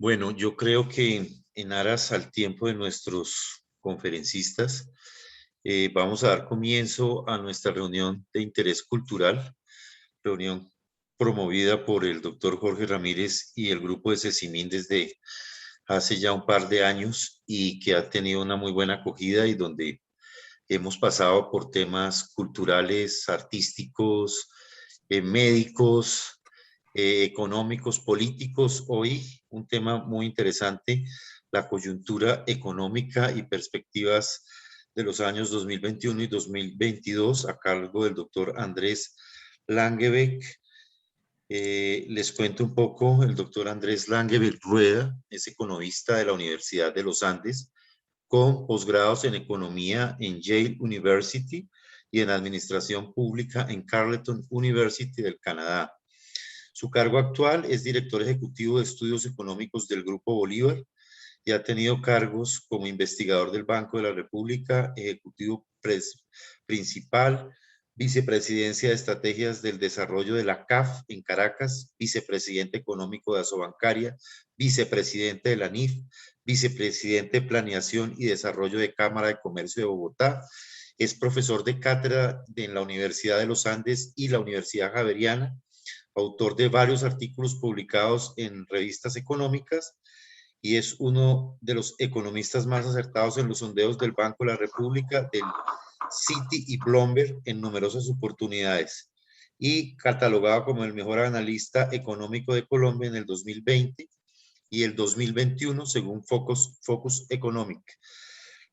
Bueno, yo creo que en aras al tiempo de nuestros conferencistas, vamos a dar comienzo a nuestra reunión de interés cultural, reunión promovida por el doctor Jorge Ramírez y el grupo de CECIMIN desde hace ya un par de años y que ha tenido una muy buena acogida y donde hemos pasado por temas culturales, artísticos, médicos, económicos, políticos. Hoy un tema muy interesante, la coyuntura económica y perspectivas de los años 2021 y 2022 a cargo del doctor Andrés Langebeck. Les cuento un poco, el doctor Andrés Langebeck Rueda es economista de la Universidad de los Andes, con posgrados en economía en Yale University y en administración pública en Carleton University del Canadá. Su cargo actual es director ejecutivo de estudios económicos del Grupo Bolívar y ha tenido cargos como investigador del Banco de la República, ejecutivo principal, vicepresidencia de estrategias del desarrollo de la CAF en Caracas, vicepresidente económico de Asobancaria, vicepresidente de la NIF, vicepresidente de planeación y desarrollo de Cámara de Comercio de Bogotá. Es profesor de cátedra en la Universidad de los Andes y la Universidad Javeriana, autor de varios artículos publicados en revistas económicas y es uno de los economistas más acertados en los sondeos del Banco de la República, del Citi y Bloomberg en numerosas oportunidades y catalogado como el mejor analista económico de Colombia en el 2020 y el 2021 según Focus Economic.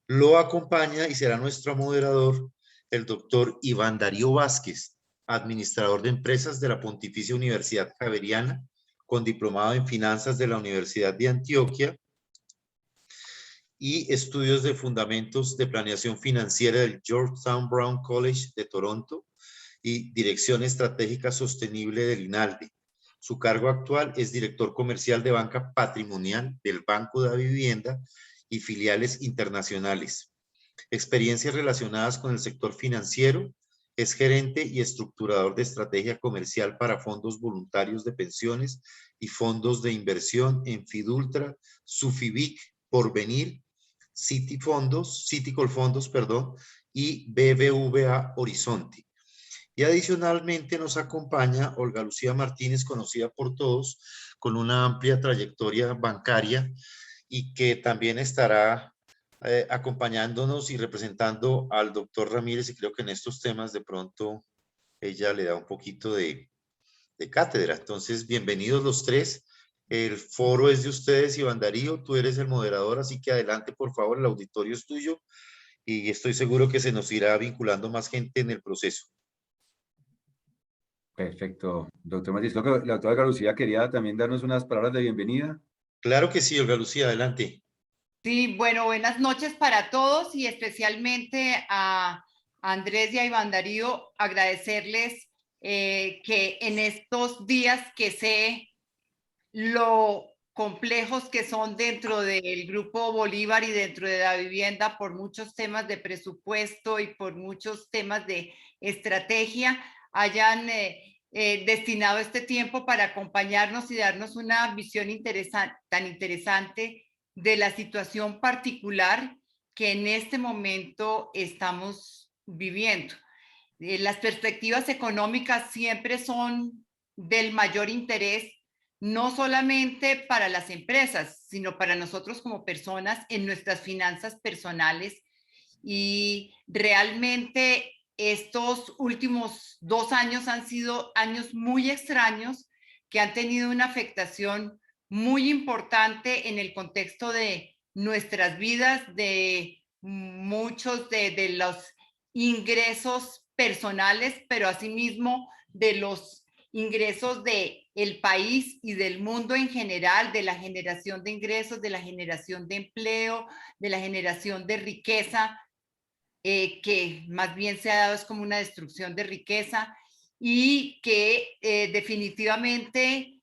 Lo acompaña y será nuestro moderador el doctor Iván Darío Vázquez, administrador de empresas de la Pontificia Universidad Javeriana, con diplomado en finanzas de la Universidad de Antioquia y estudios de fundamentos de planeación financiera del Georgetown Brown College de Toronto y dirección estratégica sostenible del INALDE. Su cargo actual es director comercial de banca patrimonial del Banco de la Vivienda y filiales internacionales. Experiencias relacionadas con el sector financiero. Es gerente y estructurador de estrategia comercial para fondos voluntarios de pensiones y fondos de inversión en Fidultra, Sufibic, Porvenir, Citicol Fondos, y BBVA Horizonte. Y adicionalmente nos acompaña Olga Lucía Martínez, conocida por todos, con una amplia trayectoria bancaria y que también estará acompañándonos y representando al doctor Ramírez, y creo que en estos temas de pronto ella le da un poquito de cátedra. Entonces, bienvenidos los tres. El foro es de ustedes, Iván Darío, tú eres el moderador, así que adelante, por favor, el auditorio es tuyo y estoy seguro que se nos irá vinculando más gente en el proceso. Perfecto, doctor Matías. Creo que la doctora Galucía quería también darnos unas palabras de bienvenida. Claro que sí, Olga Lucía, adelante. Sí, bueno, buenas noches para todos y especialmente a Andrés y a Iván Darío, agradecerles que en estos días que sé lo complejos que son dentro del Grupo Bolívar y dentro de la vivienda por muchos temas de presupuesto y por muchos temas de estrategia, hayan destinado este tiempo para acompañarnos y darnos una visión tan interesante de la situación particular que en este momento estamos viviendo. Las perspectivas económicas siempre son del mayor interés, no solamente para las empresas, sino para nosotros como personas en nuestras finanzas personales. Y realmente estos últimos 2 años han sido años muy extraños que han tenido una afectación muy importante en el contexto de nuestras vidas, de muchos de los ingresos personales, pero asimismo de los ingresos del país y del mundo en general, de la generación de ingresos, de la generación de empleo, de la generación de riqueza, que más bien se ha dado es como una destrucción de riqueza y que definitivamente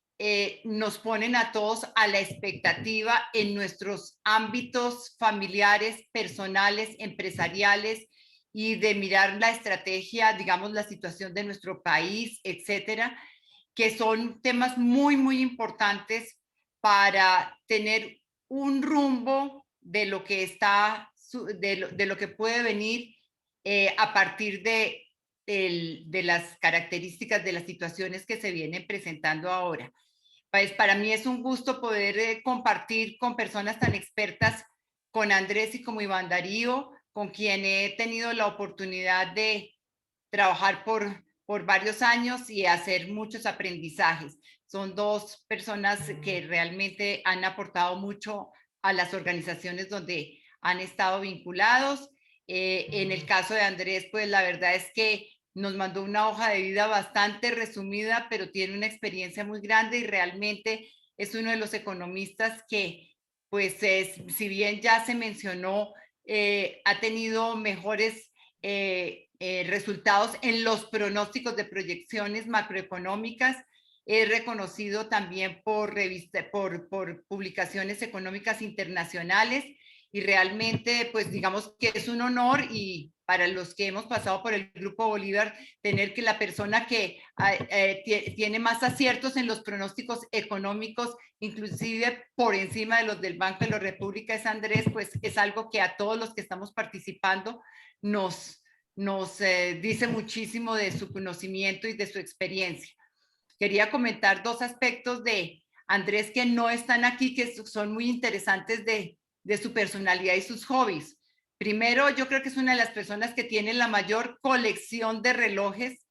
nos ponen a todos a la expectativa en nuestros ámbitos familiares, personales, empresariales y de mirar la estrategia, digamos, la situación de nuestro país, etcétera, que son temas muy, muy importantes para tener un rumbo de lo que está, de lo que puede venir a partir de las características de las situaciones que se vienen presentando ahora. Pues para mí es un gusto poder compartir con personas tan expertas, con Andrés y como Iván Darío, con quien he tenido la oportunidad de trabajar por varios años y hacer muchos aprendizajes. Son dos personas que realmente han aportado mucho a las organizaciones donde han estado vinculados. En el caso de Andrés, pues la verdad es que nos mandó una hoja de vida bastante resumida, pero tiene una experiencia muy grande y realmente es uno de los economistas que, pues, si bien ya se mencionó, ha tenido mejores resultados en los pronósticos de proyecciones macroeconómicas. Es reconocido también por publicaciones económicas internacionales y realmente, pues digamos que es un honor y para los que hemos pasado por el Grupo Bolívar, tener que la persona que tiene más aciertos en los pronósticos económicos, inclusive por encima de los del Banco de la República, es Andrés, pues es algo que a todos los que estamos participando nos dice muchísimo de su conocimiento y de su experiencia. Quería comentar dos aspectos de Andrés que no están aquí, que son muy interesantes de su personalidad y sus hobbies. Primero, yo creo que es una de las personas que tiene la mayor colección de relojes.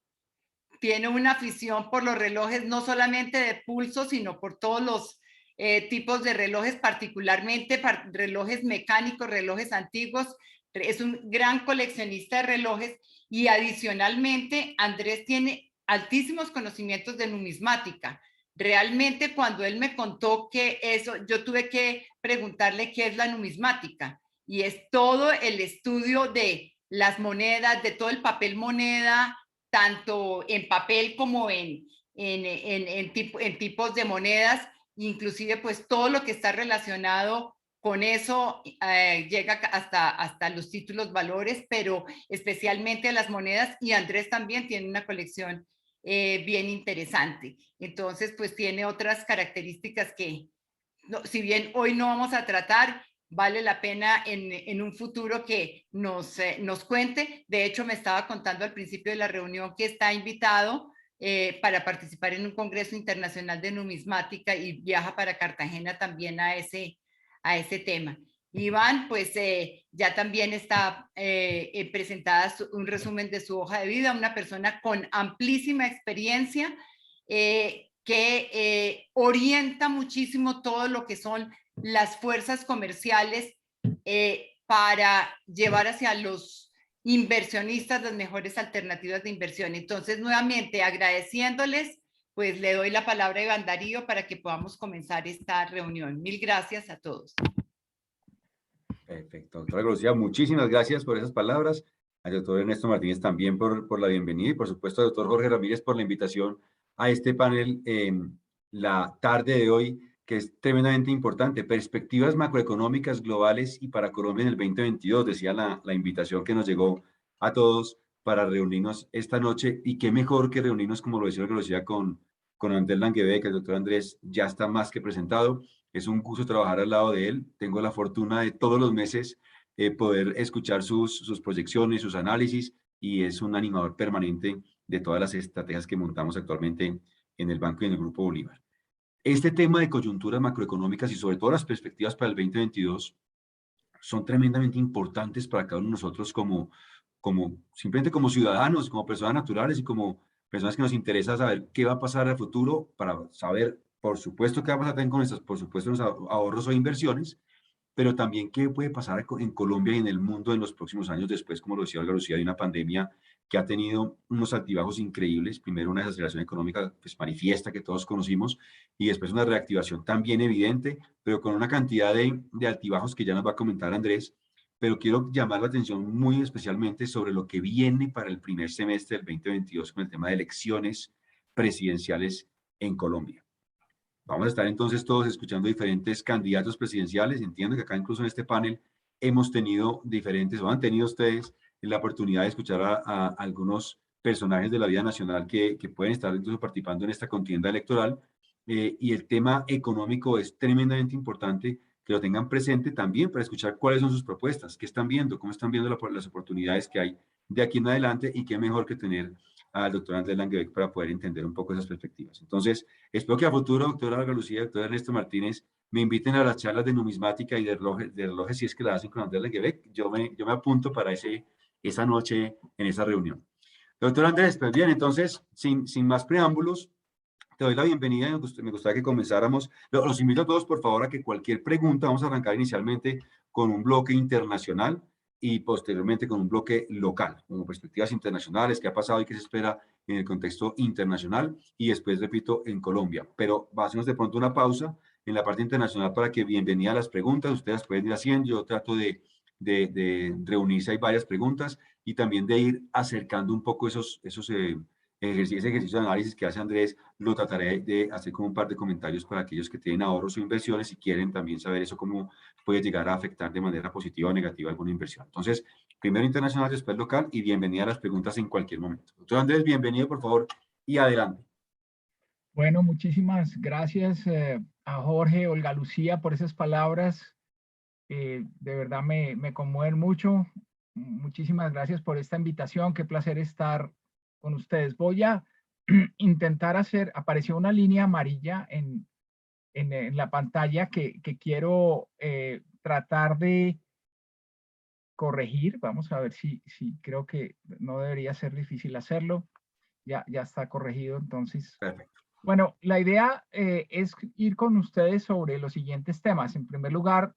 Tiene una afición por los relojes, no solamente de pulso, sino por todos los tipos de relojes, particularmente relojes mecánicos, relojes antiguos. Es un gran coleccionista de relojes y adicionalmente Andrés tiene altísimos conocimientos de numismática. Realmente cuando él me contó que eso, yo tuve que preguntarle qué es la numismática y es todo el estudio de las monedas, de todo el papel moneda, tanto en papel como en tipos de monedas, inclusive pues todo lo que está relacionado con eso llega hasta los títulos valores, pero especialmente a las monedas, y Andrés también tiene una colección bien interesante. Entonces, pues tiene otras características que, no, si bien hoy no vamos a tratar, vale la pena en un futuro que nos cuente. De hecho, me estaba contando al principio de la reunión que está invitado para participar en un congreso internacional de numismática y viaja para Cartagena también a ese tema. Iván, pues ya también está presentada un resumen de su hoja de vida, una persona con amplísima experiencia que orienta muchísimo todo lo que son las fuerzas comerciales para llevar hacia los inversionistas las mejores alternativas de inversión. Entonces, nuevamente agradeciéndoles, pues le doy la palabra a Iván Darío para que podamos comenzar esta reunión. Mil gracias a todos. Perfecto, doctora García, muchísimas gracias por esas palabras. Al doctor Ernesto Martínez también por la bienvenida y por supuesto al doctor Jorge Ramírez por la invitación a este panel la tarde de hoy, que es tremendamente importante. Perspectivas macroeconómicas globales y para Colombia en el 2022, decía la invitación que nos llegó a todos para reunirnos esta noche. Y qué mejor que reunirnos, como lo decía García, con Andrés Languebeck, que el doctor Andrés ya está más que presentado. Es un gusto trabajar al lado de él. Tengo la fortuna de todos los meses poder escuchar sus proyecciones, sus análisis, y es un animador permanente de todas las estrategias que montamos actualmente en el banco y en el Grupo Bolívar. Este tema de coyunturas macroeconómicas y sobre todo las perspectivas para el 2022 son tremendamente importantes para cada uno de nosotros simplemente como ciudadanos, como personas naturales y como personas que nos interesa saber qué va a pasar al futuro para saber, por supuesto, qué va a pasar también con nuestros, por supuesto, nuestros ahorros o inversiones, pero también qué puede pasar en Colombia y en el mundo en los próximos años después, como lo decía Olga Lucía, de una pandemia que ha tenido unos altibajos increíbles. Primero una desaceleración económica pues, manifiesta que todos conocimos y después una reactivación también evidente, pero con una cantidad de altibajos que ya nos va a comentar Andrés. Pero quiero llamar la atención muy especialmente sobre lo que viene para el primer semestre del 2022 con el tema de elecciones presidenciales en Colombia. Vamos a estar entonces todos escuchando diferentes candidatos presidenciales. Entiendo que acá incluso en este panel hemos tenido diferentes, o han tenido ustedes la oportunidad de escuchar a algunos personajes de la vida nacional que pueden estar incluso participando en esta contienda electoral. y el tema económico es tremendamente importante que lo tengan presente también para escuchar cuáles son sus propuestas, qué están viendo, cómo están viendo las oportunidades que hay de aquí en adelante y qué mejor que tener al doctor Andrés Langebeck para poder entender un poco esas perspectivas. Entonces, espero que a futuro, doctora Olga Lucía, doctor Ernesto Martínez, me inviten a las charlas de numismática y de relojes si es que la hacen con Andrés Langebeck. Yo me apunto para esa noche en esa reunión. Doctor Andrés, pues bien, entonces, sin más preámbulos, te doy la bienvenida y me gustaría que comenzáramos. Los invito a todos, por favor, a que cualquier pregunta, vamos a arrancar inicialmente con un bloque internacional y posteriormente con un bloque local, con perspectivas internacionales, qué ha pasado y qué se espera en el contexto internacional y después, repito, en Colombia. Pero hacemos de pronto una pausa en la parte internacional para que bienvenida a las preguntas, ustedes pueden ir haciendo, yo trato de reunirse, hay varias preguntas y también de ir acercando un poco ese ejercicio de análisis que hace Andrés, lo trataré de hacer como un par de comentarios para aquellos que tienen ahorros o inversiones y quieren también saber eso, cómo puede llegar a afectar de manera positiva o negativa alguna inversión. Entonces, primero internacional, después local y bienvenida a las preguntas en cualquier momento. Doctor Andrés, bienvenido, por favor, y adelante. Bueno, muchísimas gracias a Jorge, Olga Lucía, por esas palabras. De verdad me conmueven mucho. Muchísimas gracias por esta invitación. Qué placer estar con ustedes. Voy a intentar apareció una línea amarilla en la pantalla que quiero tratar de corregir. Vamos a ver si creo que no debería ser difícil hacerlo. Ya está corregido, entonces. Perfecto. Bueno, la idea es ir con ustedes sobre los siguientes temas. En primer lugar,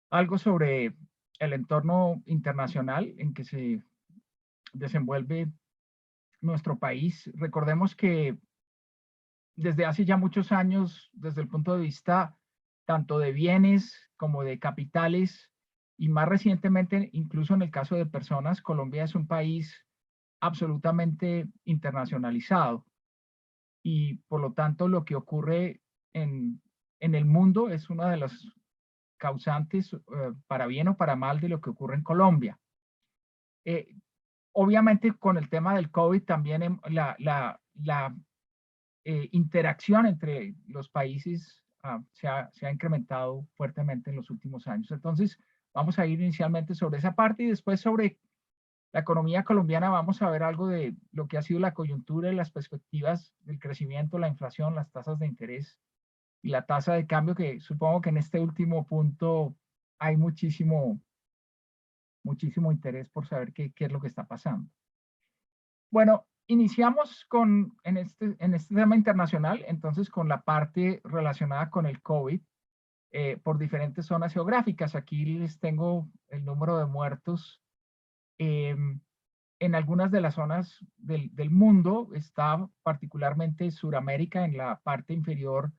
algo sobre el entorno internacional en que se desenvuelve nuestro país. Recordemos que desde hace ya muchos años, desde el punto de vista tanto de bienes como de capitales, y más recientemente, incluso en el caso de personas, Colombia es un país absolutamente internacionalizado. Y por lo tanto lo que ocurre en el mundo es una de las causantes, para bien o para mal, de lo que ocurre en Colombia. Obviamente con el tema del COVID también la interacción entre los países se ha incrementado fuertemente en los últimos años. Entonces vamos a ir inicialmente sobre esa parte y después sobre la economía colombiana. Vamos a ver algo de lo que ha sido la coyuntura y las perspectivas del crecimiento, la inflación, las tasas de interés y la tasa de cambio, que supongo que en este último punto hay muchísimo interés por saber qué es lo que está pasando. Bueno, iniciamos en este tema internacional, entonces con la parte relacionada con el COVID por diferentes zonas geográficas. Aquí les tengo el número de muertos. En algunas de las zonas del mundo, está particularmente Suramérica en la parte inferior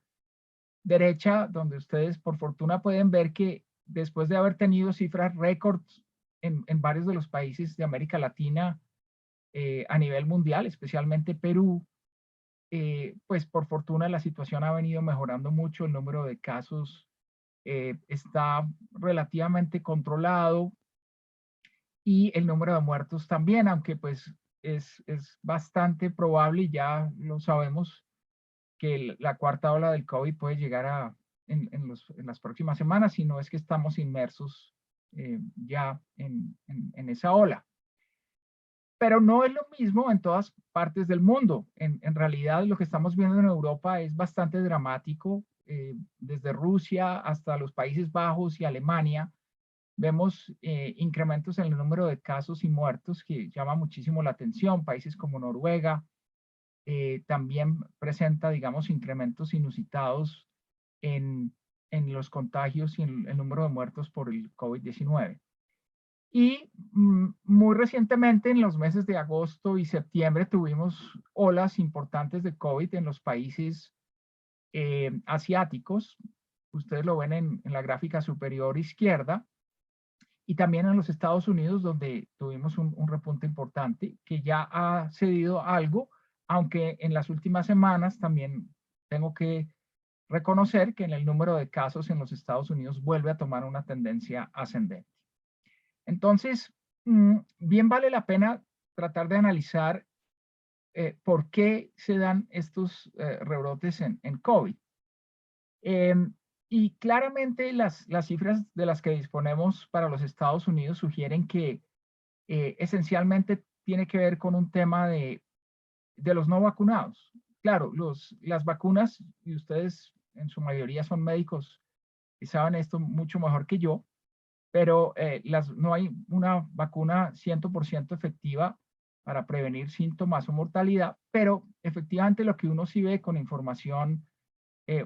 derecha, donde ustedes por fortuna pueden ver que después de haber tenido cifras récords en varios de los países de América Latina a nivel mundial, especialmente Perú, pues por fortuna la situación ha venido mejorando mucho, el número de casos está relativamente controlado, y el número de muertos también, aunque pues es bastante probable, y ya lo sabemos, que la cuarta ola del COVID puede llegar en las próximas semanas, si no es que estamos inmersos ya en esa ola. Pero no es lo mismo en todas partes del mundo. En realidad lo que estamos viendo en Europa es bastante dramático, desde Rusia hasta los Países Bajos y Alemania. Vemos incrementos en el número de casos y muertos que llama muchísimo la atención. Países como Noruega también presenta, digamos, incrementos inusitados en los contagios y en el número de muertos por el COVID-19. Y muy recientemente, en los meses de agosto y septiembre, tuvimos olas importantes de COVID en los países asiáticos. Ustedes lo ven en la gráfica superior izquierda. Y también en los Estados Unidos, donde tuvimos un repunte importante que ya ha cedido algo, aunque en las últimas semanas también tengo que reconocer que en el número de casos en los Estados Unidos vuelve a tomar una tendencia ascendente. Entonces, bien vale la pena tratar de analizar por qué se dan estos rebrotes en COVID. Y claramente las cifras de las que disponemos para los Estados Unidos sugieren que esencialmente tiene que ver con un tema de los no vacunados. Claro, las vacunas, y ustedes en su mayoría son médicos y saben esto mucho mejor que yo, pero no hay una vacuna 100% efectiva para prevenir síntomas o mortalidad, pero efectivamente lo que uno sí ve con información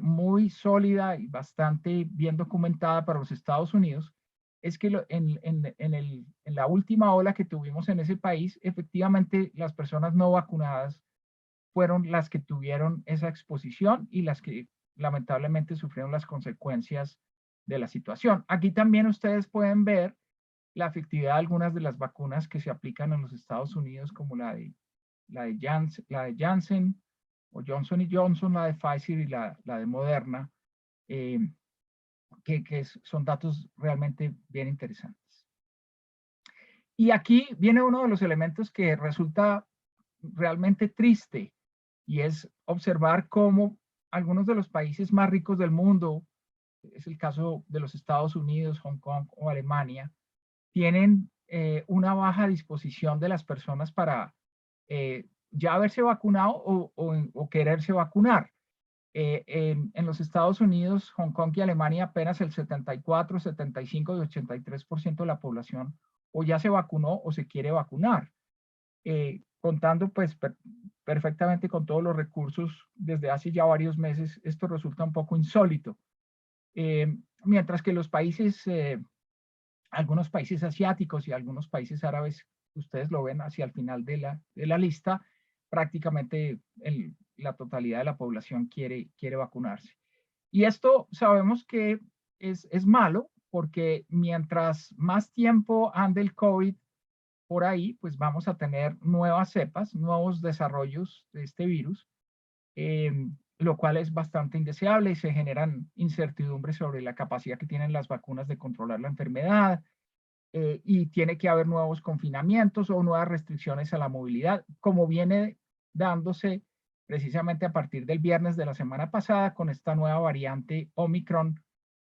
muy sólida y bastante bien documentada para los Estados Unidos es que en la última ola que tuvimos en ese país, efectivamente las personas no vacunadas fueron las que tuvieron esa exposición y las que lamentablemente sufrieron las consecuencias de la situación. Aquí también ustedes pueden ver la efectividad de algunas de las vacunas que se aplican en los Estados Unidos, como la de Janssen o Johnson y Johnson, la de Pfizer y la de Moderna, son datos realmente bien interesantes. Y aquí viene uno de los elementos que resulta realmente triste, y es observar cómo algunos de los países más ricos del mundo, es el caso de los Estados Unidos, Hong Kong o Alemania, tienen una baja disposición de las personas para ya haberse vacunado o quererse vacunar. En los Estados Unidos, Hong Kong y Alemania, apenas el 74, 75 y 83% de la población o ya se vacunó o se quiere vacunar. Contando pues perfectamente con todos los recursos desde hace ya varios meses, esto resulta un poco insólito. Mientras que los países, algunos países asiáticos y algunos países árabes, ustedes lo ven hacia el final de la lista, prácticamente la totalidad de la población quiere vacunarse. Y esto sabemos que es malo, porque mientras más tiempo ande el COVID por ahí, pues vamos a tener nuevas cepas, nuevos desarrollos de este virus, lo cual es bastante indeseable y se generan incertidumbres sobre la capacidad que tienen las vacunas de controlar la enfermedad, y tiene que haber nuevos confinamientos o nuevas restricciones a la movilidad, como viene dándose precisamente a partir del viernes de la semana pasada con esta nueva variante Omicron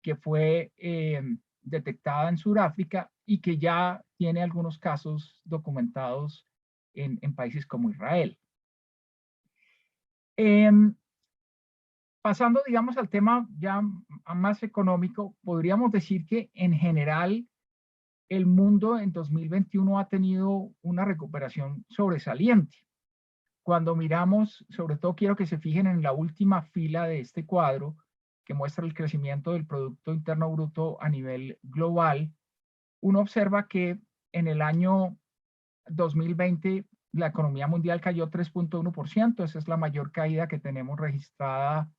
que fue detectada en Sudáfrica y que ya tiene algunos casos documentados en países como Israel. Pasando, digamos, al tema ya más económico, podríamos decir que en general el mundo en 2021 ha tenido una recuperación sobresaliente. Cuando miramos, sobre todo quiero que se fijen en la última fila de este cuadro, que muestra el crecimiento del Producto Interno Bruto a nivel global, uno observa que en el año 2020 la economía mundial cayó 3.1%, esa es la mayor caída que tenemos registrada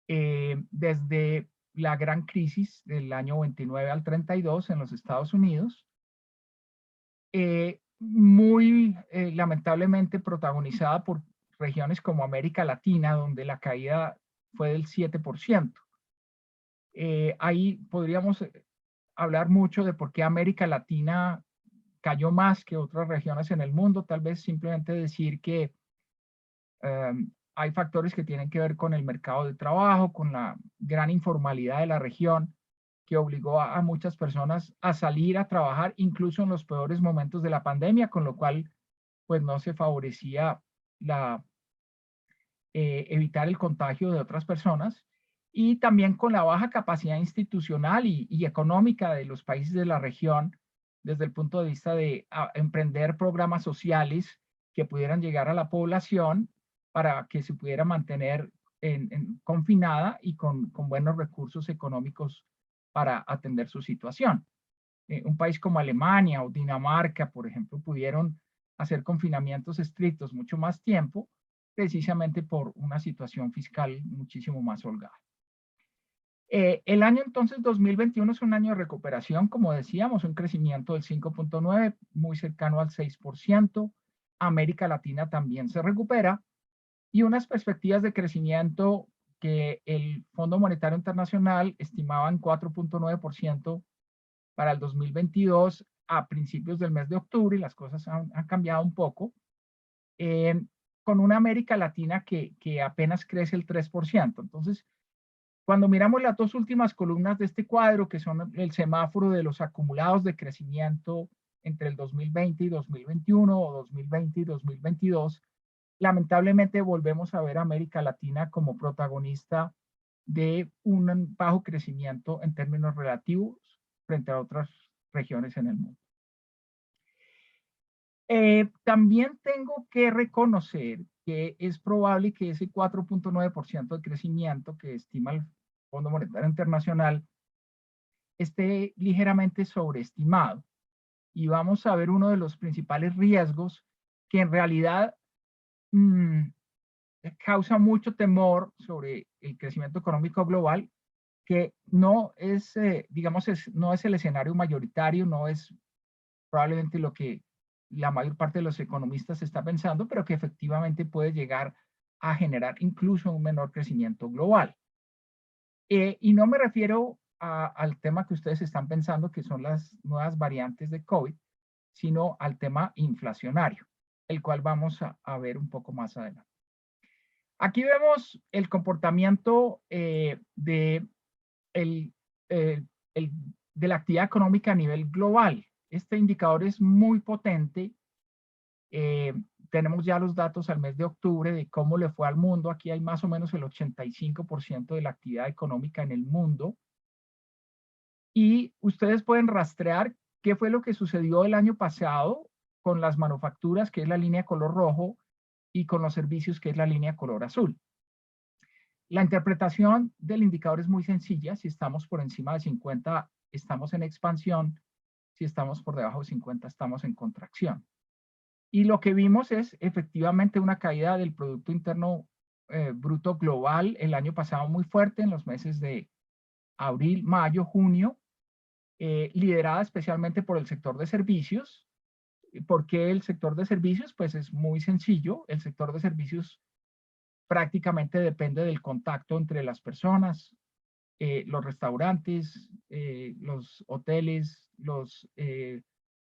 desde la gran crisis del año 29 al 32 en los Estados Unidos, muy lamentablemente protagonizada por regiones como América Latina, donde la caída fue del 7%. Ahí podríamos hablar mucho de por qué América Latina cayó más que otras regiones en el mundo, tal vez simplemente decir que hay factores que tienen que ver con el mercado de trabajo, con la gran informalidad de la región, que obligó a muchas personas a salir a trabajar incluso en los peores momentos de la pandemia, con lo cual pues no se favorecía evitar el contagio de otras personas, y también con la baja capacidad institucional y económica de los países de la región desde el punto de vista de emprender programas sociales que pudieran llegar a la población para que se pudiera mantener confinada y con buenos recursos económicos para atender su situación. Un país como Alemania o Dinamarca, por ejemplo, pudieron hacer confinamientos estrictos mucho más tiempo, precisamente por una situación fiscal muchísimo más holgada. El año entonces 2021 es un año de recuperación, como decíamos, un crecimiento del 5.9, muy cercano al 6%. América Latina también se recupera, y unas perspectivas de crecimiento que el Fondo Monetario Internacional estimaba en 4.9% para el 2022 a principios del mes de octubre, y las cosas han cambiado un poco. con una América Latina que apenas crece el 3%. Entonces, cuando miramos las dos últimas columnas de este cuadro, que son el semáforo de los acumulados de crecimiento entre el 2020 y 2021 o 2020 y 2022, lamentablemente volvemos a ver a América Latina como protagonista de un bajo crecimiento en términos relativos frente a otras regiones en el mundo. También tengo que reconocer que es probable que ese 4.9% de crecimiento que estima el Fondo Monetario Internacional esté ligeramente sobreestimado. Y vamos a ver uno de los principales riesgos que en realidad causa mucho temor sobre el crecimiento económico global, que no es, digamos, no es el escenario mayoritario, no es probablemente lo que la mayor parte de los economistas está pensando, pero que efectivamente puede llegar a generar incluso un menor crecimiento global. Y no me refiero al tema que ustedes están pensando, que son las nuevas variantes de COVID, sino al tema inflacionario, el cual vamos a ver un poco más adelante. Aquí vemos el comportamiento de la actividad económica a nivel global. Este indicador es muy potente. Tenemos ya los datos al mes de octubre de cómo le fue al mundo. Aquí hay más o menos el 85% de la actividad económica en el mundo. Y ustedes pueden rastrear qué fue lo que sucedió el año pasado con las manufacturas, que es la línea color rojo, y con los servicios, que es la línea color azul. La interpretación del indicador es muy sencilla. Si estamos por encima de 50, estamos en expansión. Si estamos por debajo de 50, estamos en contracción. Y lo que vimos es efectivamente una caída del Producto Interno Bruto global el año pasado muy fuerte en los meses de abril, mayo, junio, liderada especialmente por el sector de servicios. ¿Por qué el sector de servicios? Pues es muy sencillo. El sector de servicios prácticamente depende del contacto entre las personas, los restaurantes, los hoteles, los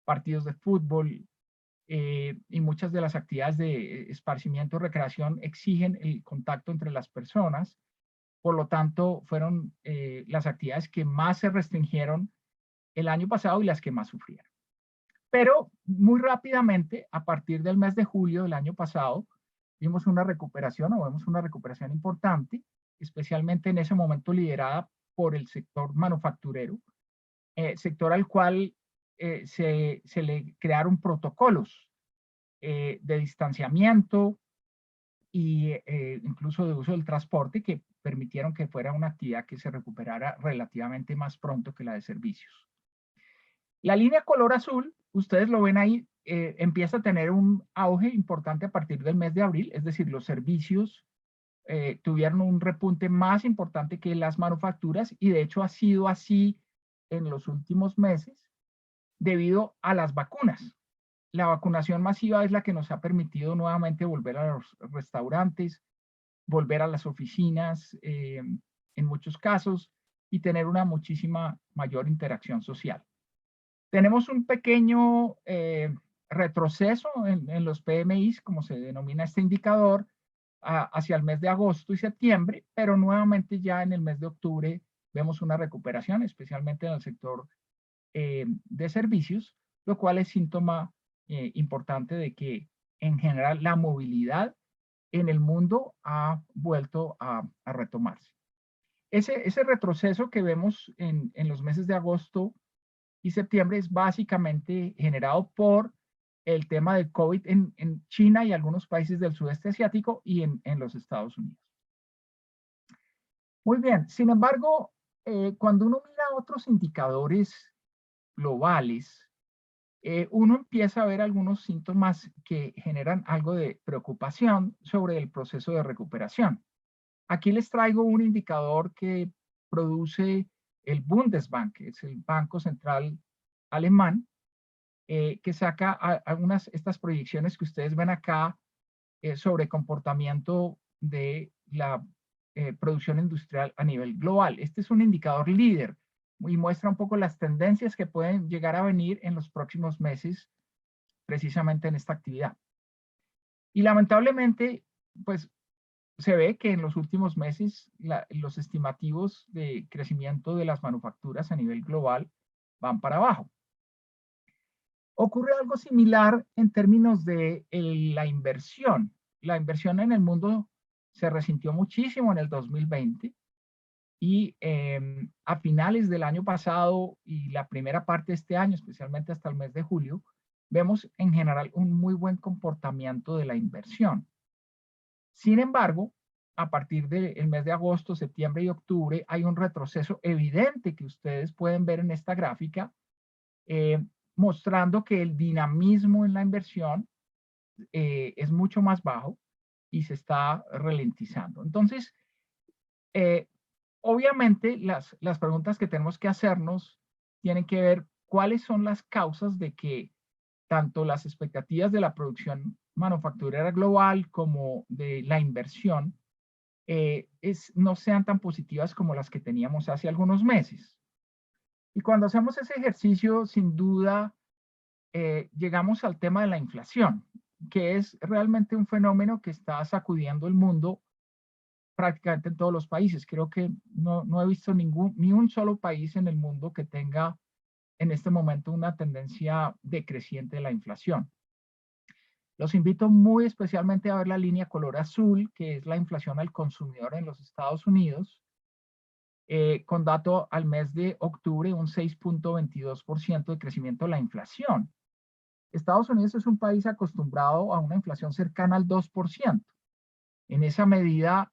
partidos de fútbol y muchas de las actividades de esparcimiento y recreación exigen el contacto entre las personas. Por lo tanto, fueron las actividades que más se restringieron el año pasado y las que más sufrieron. Pero muy rápidamente, a partir del mes de julio del año pasado, vimos una recuperación o vemos una recuperación importante, especialmente en ese momento liderada por el sector manufacturero, sector al cual se le crearon protocolos de distanciamiento e incluso de uso del transporte que permitieron que fuera una actividad que se recuperara relativamente más pronto que la de servicios. La línea color azul, ustedes lo ven ahí, empieza a tener un auge importante a partir del mes de abril, es decir, los servicios tuvieron un repunte más importante que las manufacturas y de hecho ha sido así en los últimos meses debido a las vacunas. La vacunación masiva es la que nos ha permitido nuevamente volver a los restaurantes, volver a las oficinas en muchos casos y tener una muchísima mayor interacción social. Tenemos un pequeño retroceso en los PMIs, como se denomina este indicador, hacia el mes de agosto y septiembre, pero nuevamente ya en el mes de octubre vemos una recuperación, especialmente en el sector de servicios, lo cual es síntoma importante de que en general la movilidad en el mundo ha vuelto a retomarse. Ese retroceso que vemos en los meses de agosto y septiembre es básicamente generado por el tema del COVID en China y algunos países del sudeste asiático y en los Estados Unidos. Muy bien, sin embargo, cuando uno mira otros indicadores globales, uno empieza a ver algunos síntomas que generan algo de preocupación sobre el proceso de recuperación. Aquí les traigo un indicador que produce el Bundesbank, que es el Banco Central Alemán, que saca estas proyecciones que ustedes ven acá sobre comportamiento de la producción industrial a nivel global. Este es un indicador líder y muestra un poco las tendencias que pueden llegar a venir en los próximos meses precisamente en esta actividad. Y lamentablemente, pues se ve que en los últimos meses los estimativos de crecimiento de las manufacturas a nivel global van para abajo. Ocurre algo similar en términos de la inversión. La inversión en el mundo se resintió muchísimo en el 2020 y a finales del año pasado y la primera parte de este año, especialmente hasta el mes de julio, vemos en general un muy buen comportamiento de la inversión. Sin embargo, a partir del mes de agosto, septiembre y octubre hay un retroceso evidente que ustedes pueden ver en esta gráfica, mostrando que el dinamismo en la inversión es mucho más bajo y se está ralentizando. Entonces, obviamente las preguntas que tenemos que hacernos tienen que ver cuáles son las causas de que tanto las expectativas de la producción manufacturera global como de la inversión no sean tan positivas como las que teníamos hace algunos meses. Y cuando hacemos ese ejercicio, sin duda, llegamos al tema de la inflación, que es realmente un fenómeno que está sacudiendo el mundo prácticamente en todos los países. Creo que no he visto ni un solo país en el mundo que tenga en este momento una tendencia decreciente de la inflación. Los invito muy especialmente a ver la línea color azul, que es la inflación al consumidor en los Estados Unidos, con dato al mes de octubre, un 6.22% de crecimiento de la inflación. Estados Unidos es un país acostumbrado a una inflación cercana al 2%. En esa medida,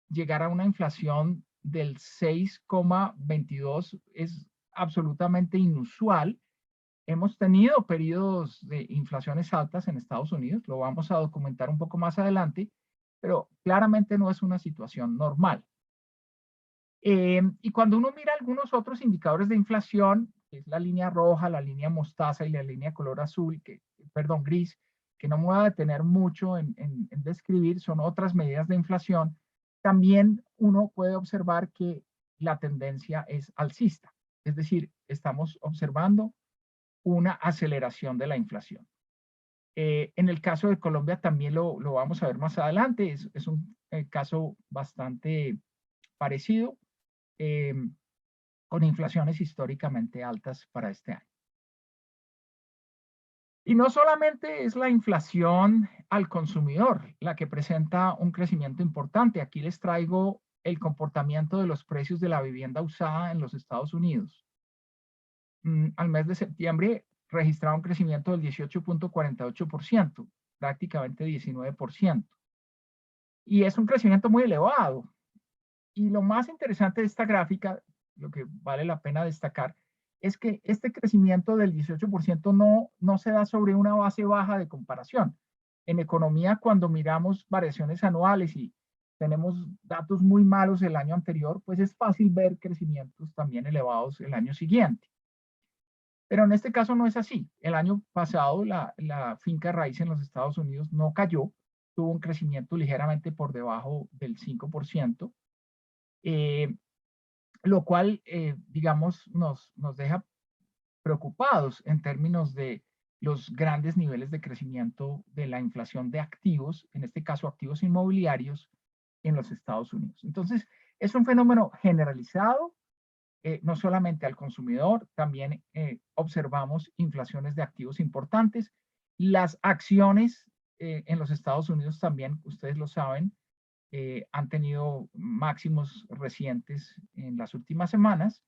llegar a una inflación del 6,22 es absolutamente inusual. Hemos tenido periodos de inflaciones altas en Estados Unidos, lo vamos a documentar un poco más adelante, pero claramente no es una situación normal. Y cuando uno mira algunos otros indicadores de inflación, que es la línea roja, la línea mostaza y la línea color azul, gris, que no me voy a detener mucho en describir, son otras medidas de inflación, también uno puede observar que la tendencia es alcista. Es decir, estamos observando una aceleración de la inflación. En el caso de Colombia también lo vamos a ver más adelante, es un caso bastante parecido, con inflaciones históricamente altas para este año. Y no solamente es la inflación al consumidor la que presenta un crecimiento importante. Aquí les traigo el comportamiento de los precios de la vivienda usada en los Estados Unidos. Al mes de septiembre registraba un crecimiento del 18.48%, prácticamente 19%. Y es un crecimiento muy elevado. Y lo más interesante de esta gráfica, lo que vale la pena destacar, es que este crecimiento del 18% no se da sobre una base baja de comparación. En economía, cuando miramos variaciones anuales y tenemos datos muy malos el año anterior, pues es fácil ver crecimientos también elevados el año siguiente. Pero en este caso no es así. El año pasado la finca raíz en los Estados Unidos no cayó, tuvo un crecimiento ligeramente por debajo del 5%. Lo cual, digamos, nos deja preocupados en términos de los grandes niveles de crecimiento de la inflación de activos, en este caso activos inmobiliarios, en los Estados Unidos. Entonces, es un fenómeno generalizado, no solamente al consumidor, también observamos inflaciones de activos importantes. Las acciones en los Estados Unidos también, ustedes lo saben, han tenido máximos recientes en las últimas semanas,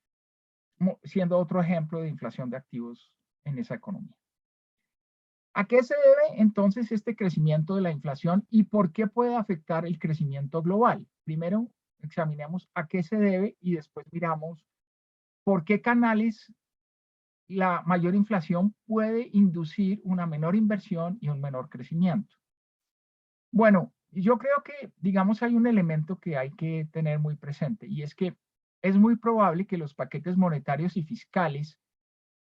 siendo otro ejemplo de inflación de activos en esa economía. ¿A qué se debe entonces este crecimiento de la inflación y por qué puede afectar el crecimiento global? Primero, examinemos a qué se debe y después miramos por qué canales la mayor inflación puede inducir una menor inversión y un menor crecimiento. Bueno, yo creo que, digamos, hay un elemento que hay que tener muy presente y es que es muy probable que los paquetes monetarios y fiscales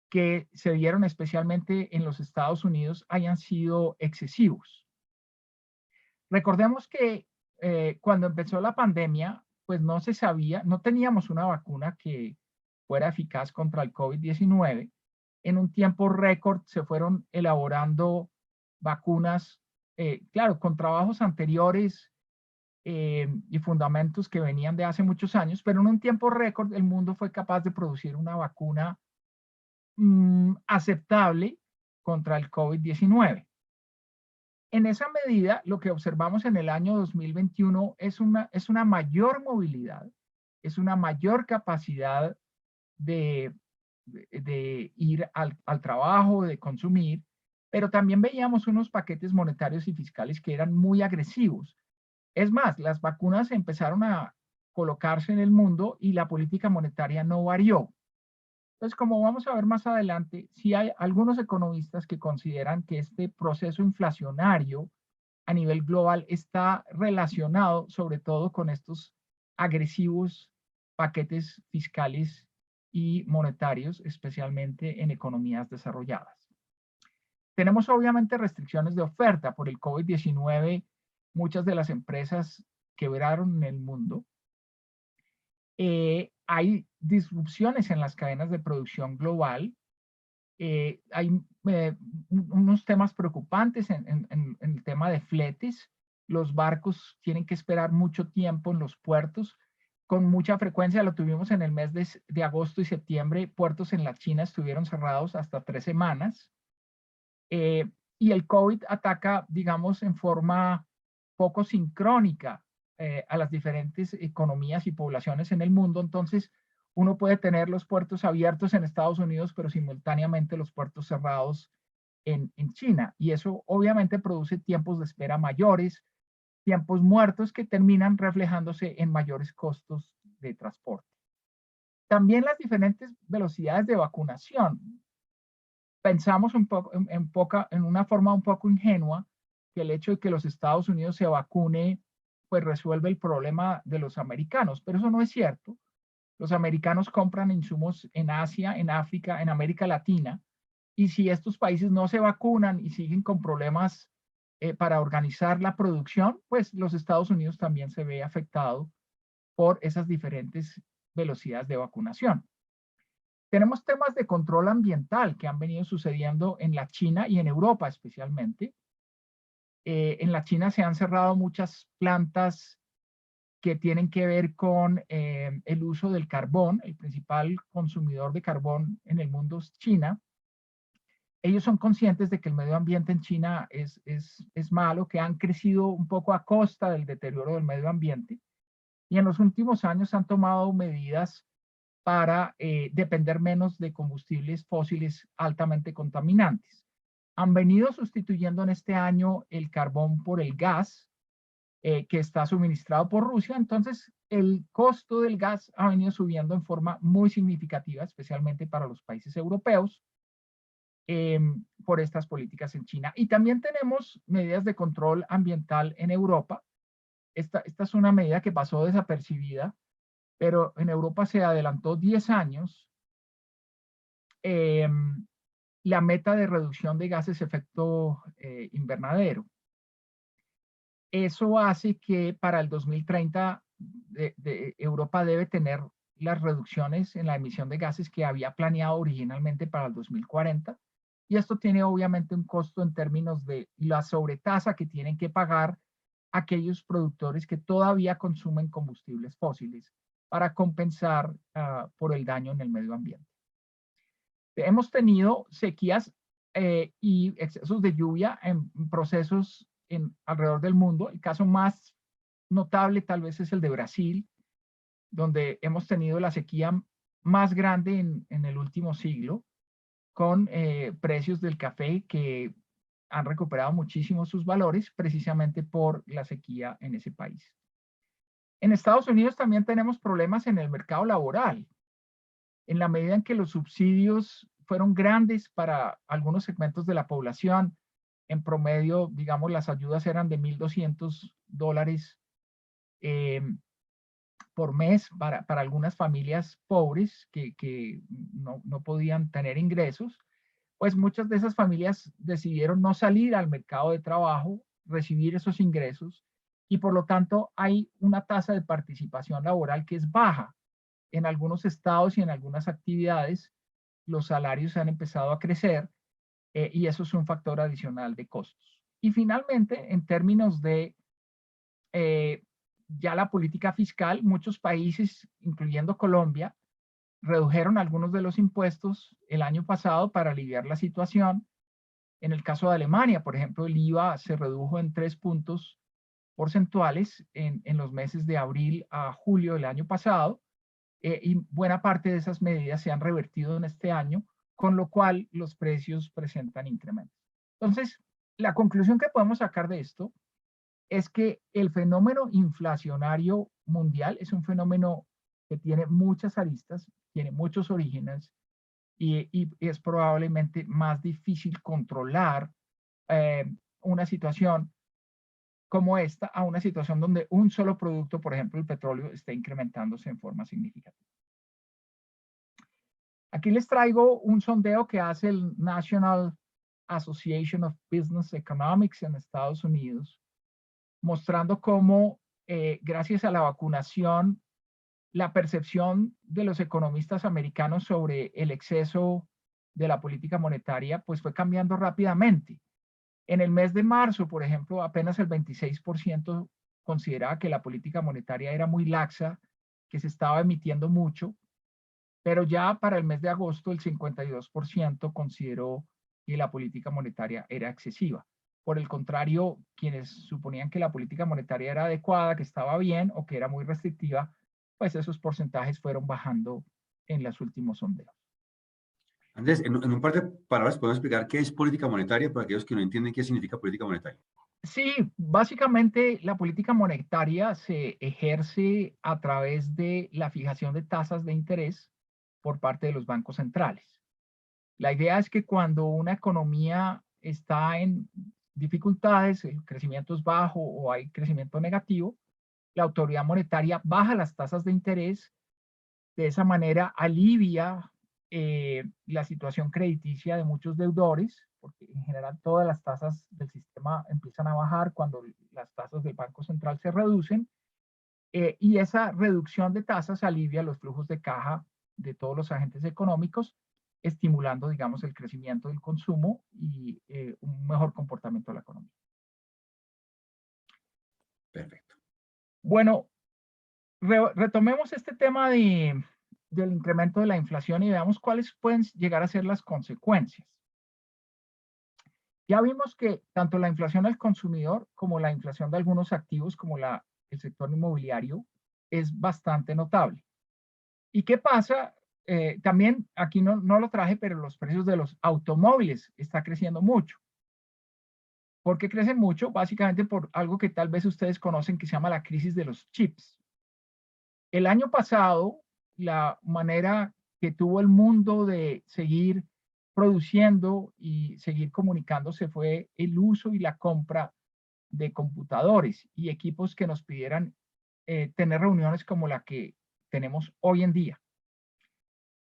que se dieron especialmente en los Estados Unidos hayan sido excesivos. Recordemos que cuando empezó la pandemia, pues no se sabía, no teníamos una vacuna que fuera eficaz contra el COVID-19. En un tiempo récord se fueron elaborando vacunas claro, con trabajos anteriores y fundamentos que venían de hace muchos años, pero en un tiempo récord el mundo fue capaz de producir una vacuna aceptable contra el COVID-19. En esa medida, lo que observamos en el año 2021 es una mayor movilidad, es una mayor capacidad de ir al trabajo, de consumir, pero también veíamos unos paquetes monetarios y fiscales que eran muy agresivos. Es más, las vacunas empezaron a colocarse en el mundo y la política monetaria no varió. Entonces, como vamos a ver más adelante, sí hay algunos economistas que consideran que este proceso inflacionario a nivel global está relacionado sobre todo con estos agresivos paquetes fiscales y monetarios, especialmente en economías desarrolladas. Tenemos obviamente restricciones de oferta por el COVID-19. Muchas de las empresas quebraron en el mundo. Hay disrupciones en las cadenas de producción global. Hay unos temas preocupantes en el tema de fletes. Los barcos tienen que esperar mucho tiempo en los puertos. Con mucha frecuencia lo tuvimos en el mes de agosto y septiembre. Puertos en la China estuvieron cerrados hasta 3 semanas. Y el COVID ataca, digamos, en forma poco sincrónica a las diferentes economías y poblaciones en el mundo. Entonces, uno puede tener los puertos abiertos en Estados Unidos, pero simultáneamente los puertos cerrados en China. Y eso obviamente produce tiempos de espera mayores, tiempos muertos que terminan reflejándose en mayores costos de transporte. También las diferentes velocidades de vacunación. Pensamos un poco, en una forma un poco ingenua que el hecho de que los Estados Unidos se vacune pues resuelve el problema de los americanos, pero eso no es cierto. Los americanos compran insumos en Asia, en África, en América Latina, y si estos países no se vacunan y siguen con problemas para organizar la producción, pues los Estados Unidos también se ve afectado por esas diferentes velocidades de vacunación. Tenemos temas de control ambiental que han venido sucediendo en la China y en Europa especialmente. En la China se han cerrado muchas plantas que tienen que ver con el uso del carbón. El principal consumidor de carbón en el mundo es China. Ellos son conscientes de que el medio ambiente en China es malo, que han crecido un poco a costa del deterioro del medio ambiente. Y en los últimos años han tomado medidas para depender menos de combustibles fósiles altamente contaminantes. Han venido sustituyendo en este año el carbón por el gas que está suministrado por Rusia. Entonces, el costo del gas ha venido subiendo en forma muy significativa, especialmente para los países europeos, por estas políticas en China. Y también tenemos medidas de control ambiental en Europa. Esta es una medida que pasó desapercibida, pero en Europa se adelantó 10 años la meta de reducción de gases de efecto invernadero. Eso hace que para el 2030 Europa debe tener las reducciones en la emisión de gases que había planeado originalmente para el 2040. Y esto tiene obviamente un costo en términos de la sobretasa que tienen que pagar aquellos productores que todavía consumen combustibles fósiles para compensar por el daño en el medio ambiente. Hemos tenido sequías y excesos de lluvia en procesos alrededor del mundo. El caso más notable tal vez es el de Brasil, donde hemos tenido la sequía más grande en el último siglo, con precios del café que han recuperado muchísimo sus valores precisamente por la sequía en ese país. En Estados Unidos también tenemos problemas en el mercado laboral. En la medida en que los subsidios fueron grandes para algunos segmentos de la población, en promedio, digamos, las ayudas eran de $1,200 por mes para algunas familias pobres que no podían tener ingresos, pues muchas de esas familias decidieron no salir al mercado de trabajo, recibir esos ingresos, y por lo tanto hay una tasa de participación laboral que es baja. En algunos estados y en algunas actividades, los salarios han empezado a crecer y eso es un factor adicional de costos. Y finalmente, en términos de ya la política fiscal, muchos países, incluyendo Colombia, redujeron algunos de los impuestos el año pasado para aliviar la situación. En el caso de Alemania, por ejemplo, el IVA se redujo en 3 puntos porcentuales en los meses de abril a julio del año pasado, y buena parte de esas medidas se han revertido en este año, con lo cual los precios presentan incrementos. Entonces, la conclusión que podemos sacar de esto es que el fenómeno inflacionario mundial es un fenómeno que tiene muchas aristas, tiene muchos orígenes y es probablemente más difícil controlar una situación como esta a una situación donde un solo producto, por ejemplo el petróleo, esté incrementándose en forma significativa. Aquí les traigo un sondeo que hace el National Association of Business Economics en Estados Unidos, mostrando cómo, gracias a la vacunación, la percepción de los economistas americanos sobre el exceso de la política monetaria, pues fue cambiando rápidamente. En el mes de marzo, por ejemplo, apenas el 26% consideraba que la política monetaria era muy laxa, que se estaba emitiendo mucho, pero ya para el mes de agosto el 52% consideró que la política monetaria era excesiva. Por el contrario, quienes suponían que la política monetaria era adecuada, que estaba bien o que era muy restrictiva, pues esos porcentajes fueron bajando en los últimos sondeos. Andrés, en un par de palabras podemos explicar qué es política monetaria para aquellos que no entienden qué significa política monetaria. Sí, básicamente la política monetaria se ejerce a través de la fijación de tasas de interés por parte de los bancos centrales. La idea es que cuando una economía está en dificultades, el crecimiento es bajo o hay crecimiento negativo, la autoridad monetaria baja las tasas de interés, de esa manera alivia la situación crediticia de muchos deudores, porque en general todas las tasas del sistema empiezan a bajar cuando las tasas del Banco Central se reducen, y esa reducción de tasas alivia los flujos de caja de todos los agentes económicos, estimulando, digamos, el crecimiento del consumo y un mejor comportamiento de la economía. Perfecto. Bueno, retomemos este tema del incremento de la inflación y veamos cuáles pueden llegar a ser las consecuencias. Ya vimos que tanto la inflación al consumidor como la inflación de algunos activos como el sector inmobiliario es bastante notable. ¿Y qué pasa? También aquí no lo traje, pero los precios de los automóviles están creciendo mucho. ¿Por qué crecen mucho? Básicamente por algo que tal vez ustedes conocen que se llama la crisis de los chips. El año pasado, la manera que tuvo el mundo de seguir produciendo y seguir comunicándose fue el uso y la compra de computadores y equipos que nos pidieran tener reuniones como la que tenemos hoy en día.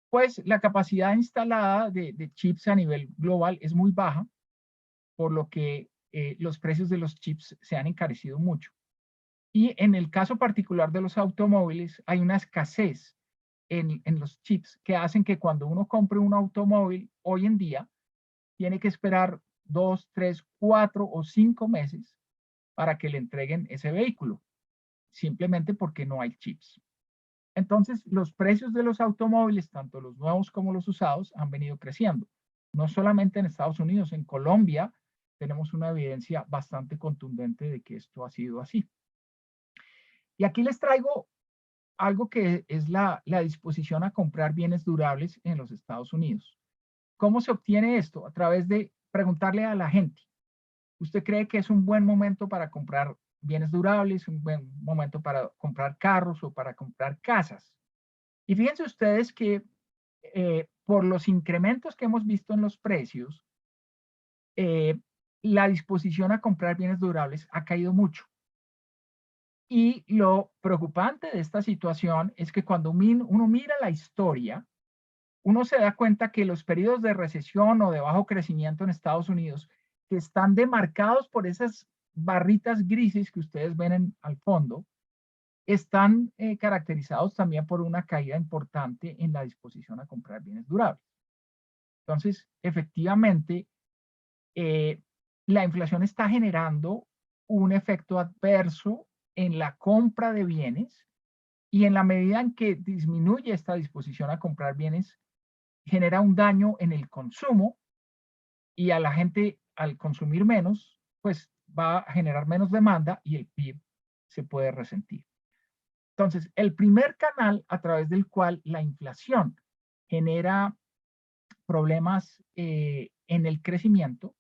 Pues la capacidad instalada de chips a nivel global es muy baja, por lo que los precios de los chips se han encarecido mucho. Y en el caso particular de los automóviles, hay una escasez en los chips que hacen que cuando uno compre un automóvil hoy en día, tiene que esperar 2, 3, 4 o 5 meses para que le entreguen ese vehículo, simplemente porque no hay chips. Entonces, los precios de los automóviles, tanto los nuevos como los usados, han venido creciendo. No solamente en Estados Unidos, en Colombia tenemos una evidencia bastante contundente de que esto ha sido así. Y aquí les traigo algo que es la disposición a comprar bienes durables en los Estados Unidos. ¿Cómo se obtiene esto? A través de preguntarle a la gente. ¿Usted cree que es un buen momento para comprar bienes durables, un buen momento para comprar carros o para comprar casas? Y fíjense ustedes que por los incrementos que hemos visto en los precios, la disposición a comprar bienes durables ha caído mucho. Y lo preocupante de esta situación es que cuando uno mira la historia, uno se da cuenta que los periodos de recesión o de bajo crecimiento en Estados Unidos, que están demarcados por esas barritas grises que ustedes ven al fondo, están caracterizados también por una caída importante en la disposición a comprar bienes durables. Entonces, efectivamente, la inflación está generando un efecto adverso en la compra de bienes, y en la medida en que disminuye esta disposición a comprar bienes, genera un daño en el consumo, y a la gente, al consumir menos, pues va a generar menos demanda y el PIB se puede resentir. Entonces, el primer canal a través del cual la inflación genera problemas en el crecimiento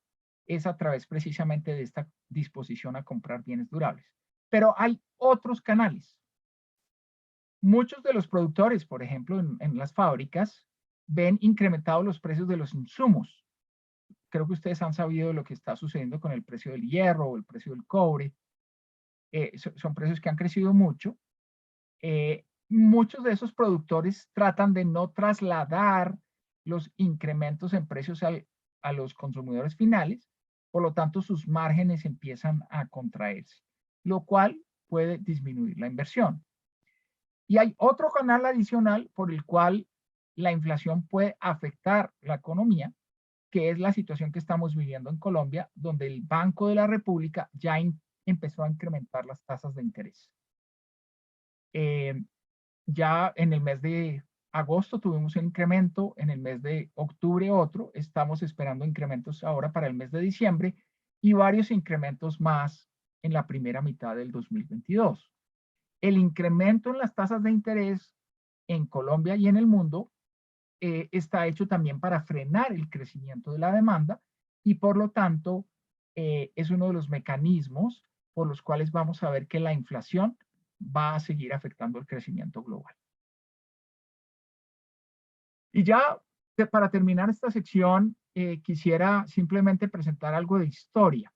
es a través precisamente de esta disposición a comprar bienes durables. Pero hay otros canales. Muchos de los productores, por ejemplo, en las fábricas, ven incrementados los precios de los insumos. Creo que ustedes han sabido de lo que está sucediendo con el precio del hierro o el precio del cobre. Son precios que han crecido mucho. Muchos de esos productores tratan de no trasladar los incrementos en precios a los consumidores finales, por lo tanto sus márgenes empiezan a contraerse, lo cual puede disminuir la inversión. Y hay otro canal adicional por el cual la inflación puede afectar la economía, que es la situación que estamos viviendo en Colombia, donde el Banco de la República ya empezó a incrementar las tasas de interés. Ya en el mes de agosto tuvimos un incremento, en el mes de octubre otro, estamos esperando incrementos ahora para el mes de diciembre y varios incrementos más en la primera mitad del 2022. El incremento en las tasas de interés en Colombia y en el mundo está hecho también para frenar el crecimiento de la demanda y por lo tanto es uno de los mecanismos por los cuales vamos a ver que la inflación va a seguir afectando el crecimiento global. Y ya para terminar esta sección, quisiera simplemente presentar algo de historia.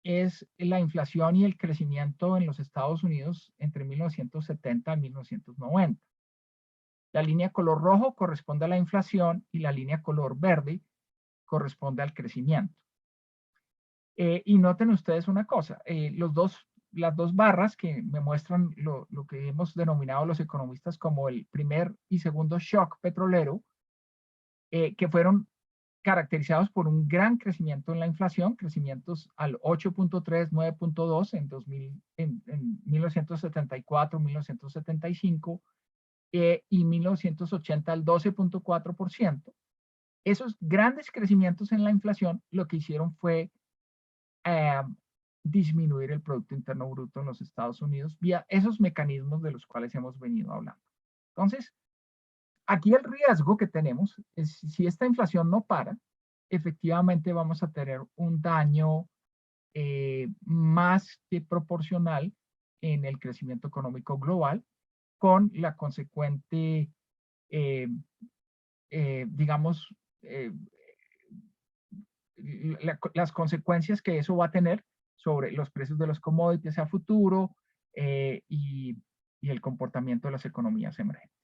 Es la inflación y el crecimiento en los Estados Unidos entre 1970 y 1990. La línea color rojo corresponde a la inflación y la línea color verde corresponde al crecimiento. Y noten ustedes una cosa, las dos barras que me muestran lo que hemos denominado los economistas como el primer y segundo shock petrolero, que fueron caracterizados por un gran crecimiento en la inflación, crecimientos al 8.3, 9.2 en 1974, 1975 y 1980 al 12.4%. Esos grandes crecimientos en la inflación lo que hicieron fue disminuir el Producto Interno Bruto en los Estados Unidos vía esos mecanismos de los cuales hemos venido hablando. Entonces, aquí el riesgo que tenemos es si esta inflación no para, efectivamente vamos a tener un daño más que proporcional en el crecimiento económico global, con la consecuente, digamos, las consecuencias que eso va a tener sobre los precios de los commodities a futuro y el comportamiento de las economías emergentes.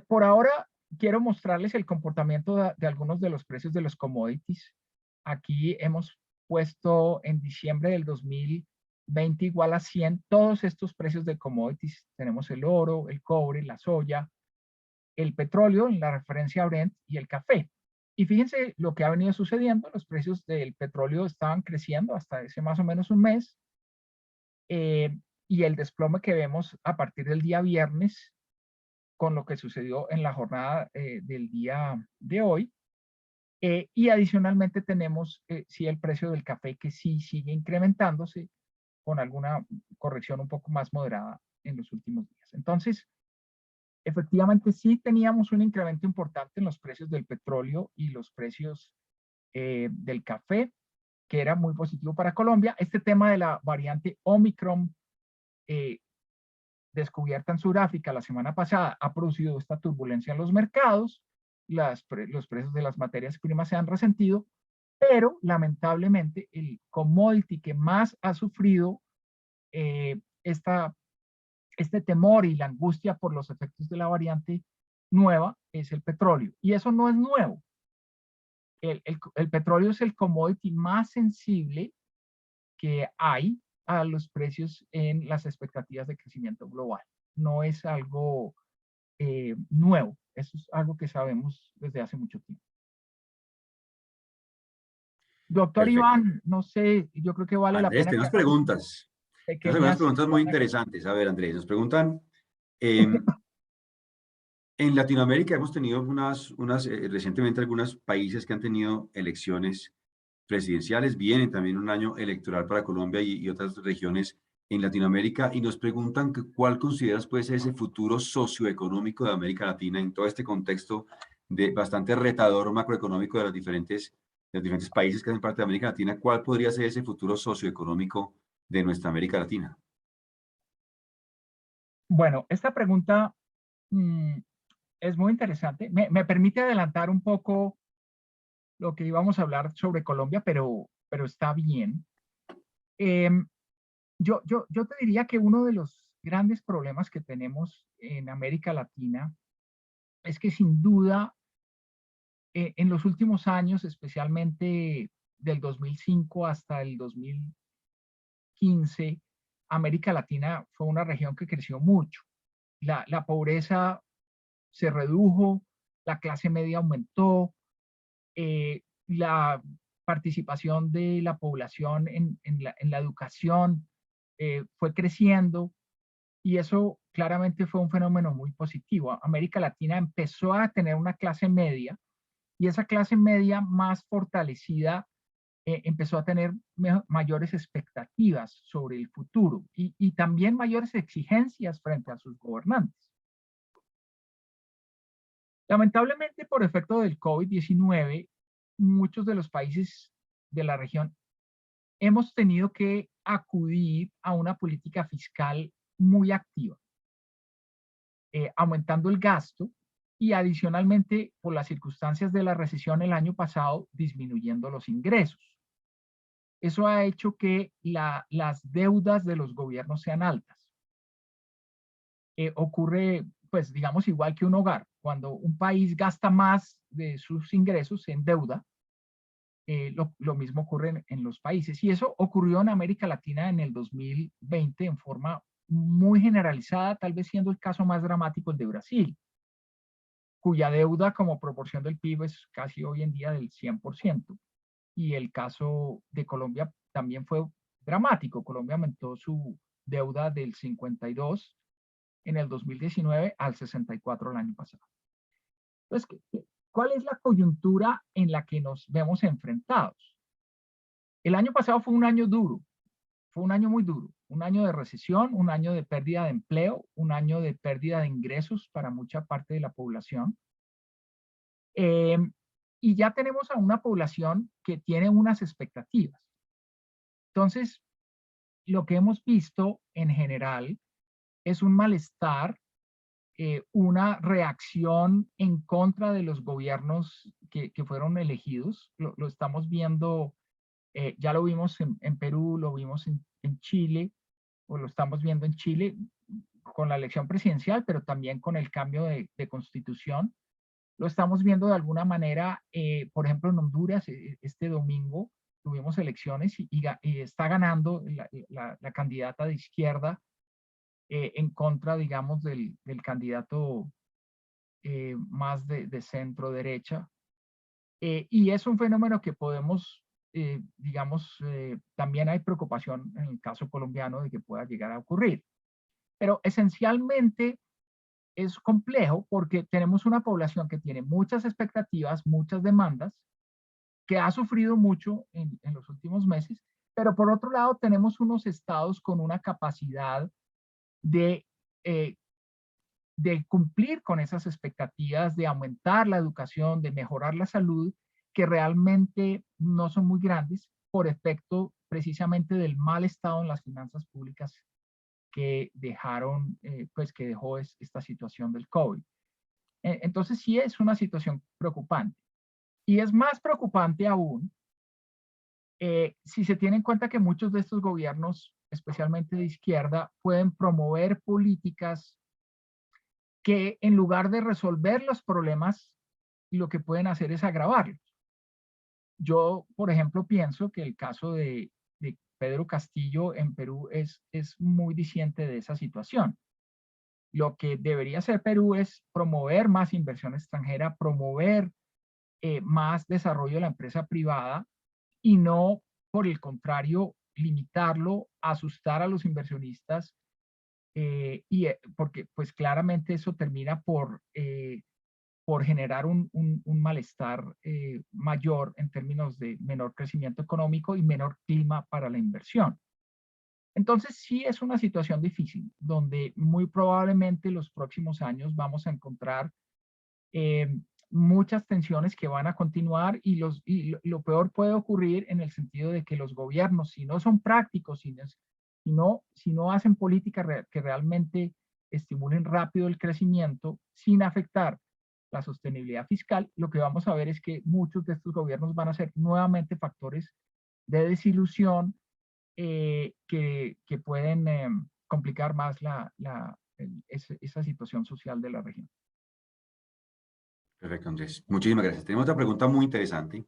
Por ahora, quiero mostrarles el comportamiento de algunos de los precios de los commodities. Aquí hemos puesto en diciembre del 2020 igual a 100 todos estos precios de commodities. Tenemos el oro, el cobre, la soya, el petróleo en la referencia a Brent y el café. Y fíjense lo que ha venido sucediendo. Los precios del petróleo estaban creciendo hasta ese más o menos un mes. Y el desplome que vemos a partir del día viernes con lo que sucedió en la jornada del día de hoy. Y adicionalmente tenemos sí el precio del café que sí sigue incrementándose con alguna corrección un poco más moderada en los últimos días. Entonces, efectivamente sí teníamos un incremento importante en los precios del petróleo y los precios del café, que era muy positivo para Colombia. Este tema de la variante Omicron descubierta en Sudáfrica la semana pasada ha producido esta turbulencia en los mercados, los precios de las materias primas se han resentido, pero lamentablemente el commodity que más ha sufrido este temor y la angustia por los efectos de la variante nueva es el petróleo. Y eso no es nuevo. El petróleo es el commodity más sensible que hay a los precios en las expectativas de crecimiento global. No es algo nuevo, eso es algo que sabemos desde hace mucho tiempo. Doctor Perfecto. Iván, no sé, yo creo que vale la Andrés, pena que tenemos haga unas preguntas. Tenemos algunas pequeñas. preguntas muy interesantes. A ver, Andrés, nos preguntan, em, en Latinoamérica hemos tenido recientemente algunos países que han tenido elecciones presidenciales, viene también un año electoral para Colombia y otras regiones en Latinoamérica, y nos preguntan cuál consideras puede ser ese futuro socioeconómico de América Latina en todo este contexto de bastante retador macroeconómico de los diferentes países que hacen parte de América Latina. ¿Cuál podría ser ese futuro socioeconómico de nuestra América Latina? Bueno, esta pregunta mm, es muy interesante. Me permite adelantar un poco lo que íbamos a hablar sobre Colombia, pero está bien. Em, yo te diría que uno de los grandes problemas que tenemos en América Latina es que sin duda en los últimos años, especialmente del 2005 hasta el 2015, América Latina fue una región que creció mucho. La pobreza se redujo, la clase media aumentó, la participación de la población en la educación fue creciendo y eso claramente fue un fenómeno muy positivo. América Latina empezó a tener una clase media y esa clase media más fortalecida empezó a tener mayores expectativas sobre el futuro y también mayores exigencias frente a sus gobernantes. Lamentablemente, por efecto del COVID-19, muchos de los países de la región hemos tenido que acudir a una política fiscal muy activa, aumentando el gasto y adicionalmente, por las circunstancias de la recesión el año pasado, disminuyendo los ingresos. Eso ha hecho que las deudas de los gobiernos sean altas. Ocurre, pues, digamos, igual que un hogar. Cuando un país gasta más de sus ingresos en deuda, lo mismo ocurre en los países. Y eso ocurrió en América Latina en el 2020 en forma muy generalizada, tal vez siendo el caso más dramático el de Brasil, cuya deuda como proporción del PIB es casi hoy en día del 100%. Y el caso de Colombia también fue dramático. Colombia aumentó su deuda del 52 en el 2019 al 64 el año pasado. Entonces, ¿cuál es la coyuntura en la que nos vemos enfrentados? El año pasado fue un año duro, fue un año muy duro, un año de recesión, un año de pérdida de empleo, un año de pérdida de ingresos para mucha parte de la población. Eh, y ya tenemos a una población que tiene unas expectativas. Entonces, lo que hemos visto en general es un malestar, una reacción en contra de los gobiernos que fueron elegidos. Lo estamos viendo, ya lo vimos en Perú, lo vimos en Chile, o lo estamos viendo en Chile con la elección presidencial, pero también con el cambio de constitución. Lo estamos viendo de alguna manera, por ejemplo, en Honduras, este domingo tuvimos elecciones y está ganando la candidata de izquierda en contra, digamos, del candidato más de centro derecha. Y es un fenómeno que podemos, digamos, también hay preocupación en el caso colombiano de que pueda llegar a ocurrir. Pero esencialmente es complejo porque tenemos una población que tiene muchas expectativas, muchas demandas, que ha sufrido mucho en los últimos meses, pero por otro lado tenemos unos estados con una capacidad de, eh, de cumplir con esas expectativas, de aumentar la educación, de mejorar la salud, que realmente no son muy grandes por efecto precisamente del mal estado en las finanzas públicas que dejaron, pues que dejó esta situación del COVID. Entonces sí es una situación preocupante. Y es más preocupante aún si se tiene en cuenta que muchos de estos gobiernos, especialmente de izquierda, pueden promover políticas que en lugar de resolver los problemas, lo que pueden hacer es agravarlos. Yo, por ejemplo, pienso que el caso de Pedro Castillo en Perú es muy diciente de esa situación. Lo que debería hacer Perú es promover más inversión extranjera, promover más desarrollo de la empresa privada y no, por el contrario, limitarlo, asustar a los inversionistas, porque pues claramente eso termina por generar un malestar mayor en términos de menor crecimiento económico y menor clima para la inversión. Entonces sí es una situación difícil, donde muy probablemente los próximos años vamos a encontrar muchas tensiones que van a continuar y lo peor puede ocurrir en el sentido de que los gobiernos, si no son prácticos, si no hacen políticas que realmente estimulen rápido el crecimiento sin afectar la sostenibilidad fiscal, lo que vamos a ver es que muchos de estos gobiernos van a ser nuevamente factores de desilusión que pueden complicar más esa situación social de la región. Perfecto, Andrés. Muchísimas gracias. Tenemos otra pregunta muy interesante.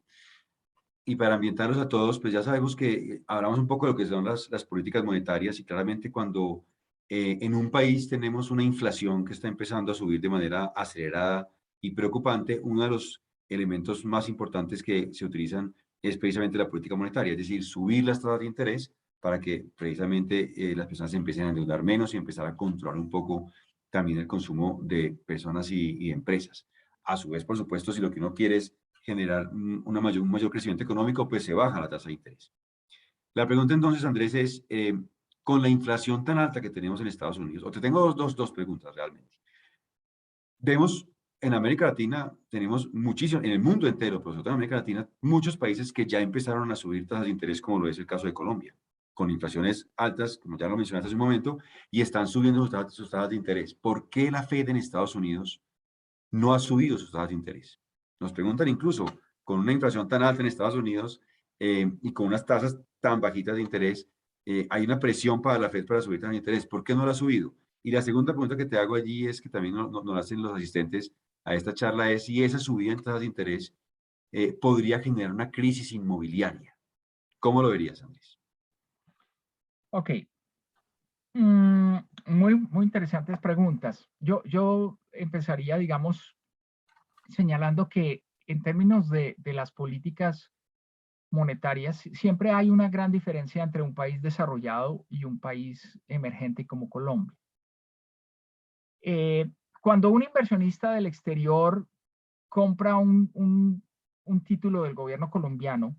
Y para ambientarlos a todos, pues ya sabemos que hablamos un poco de lo que son las políticas monetarias y claramente cuando en un país tenemos una inflación que está empezando a subir de manera acelerada y preocupante, uno de los elementos más importantes que se utilizan es precisamente la política monetaria, es decir, subir las tasas de interés para que precisamente las personas se empiecen a endeudar menos y empezar a controlar un poco también el consumo de personas y empresas. A su vez, por supuesto, si lo que uno quiere es generar un mayor crecimiento económico, pues se baja la tasa de interés. La pregunta entonces, Andrés, es, con la inflación tan alta que tenemos en Estados Unidos, o te tengo dos preguntas realmente. Vemos en América Latina, tenemos muchísimo, en el mundo entero, pero sobre todo en América Latina, muchos países que ya empezaron a subir tasas de interés, como lo es el caso de Colombia, con inflaciones altas, como ya lo mencionaste hace un momento, y están subiendo sus tasas de interés. ¿Por qué la Fed en Estados Unidos no ha subido sus tasas de interés? Nos preguntan incluso, con una inflación tan alta en Estados Unidos y con unas tasas tan bajitas de interés, hay una presión para la Fed para subir tasas de interés. ¿Por qué no la ha subido? Y la segunda pregunta que te hago allí es que también nos hacen los asistentes a esta charla es si esa subida en tasas de interés podría generar una crisis inmobiliaria. ¿Cómo lo verías, Andrés? Ok. Muy interesantes preguntas. Yo empezaría, digamos, señalando que en términos de las políticas monetarias, siempre hay una gran diferencia entre un país desarrollado y un país emergente como Colombia. Cuando un inversionista del exterior compra un título del gobierno colombiano,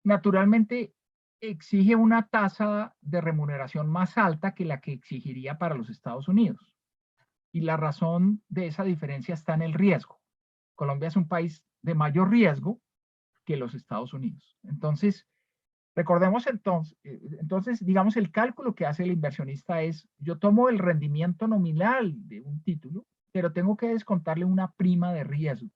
naturalmente exige una tasa de remuneración más alta que la que exigiría para los Estados Unidos. Y la razón de esa diferencia está en el riesgo. Colombia es un país de mayor riesgo que los Estados Unidos. Entonces, recordemos entonces, digamos, el cálculo que hace el inversionista es, yo tomo el rendimiento nominal de un título, pero tengo que descontarle una prima de riesgo.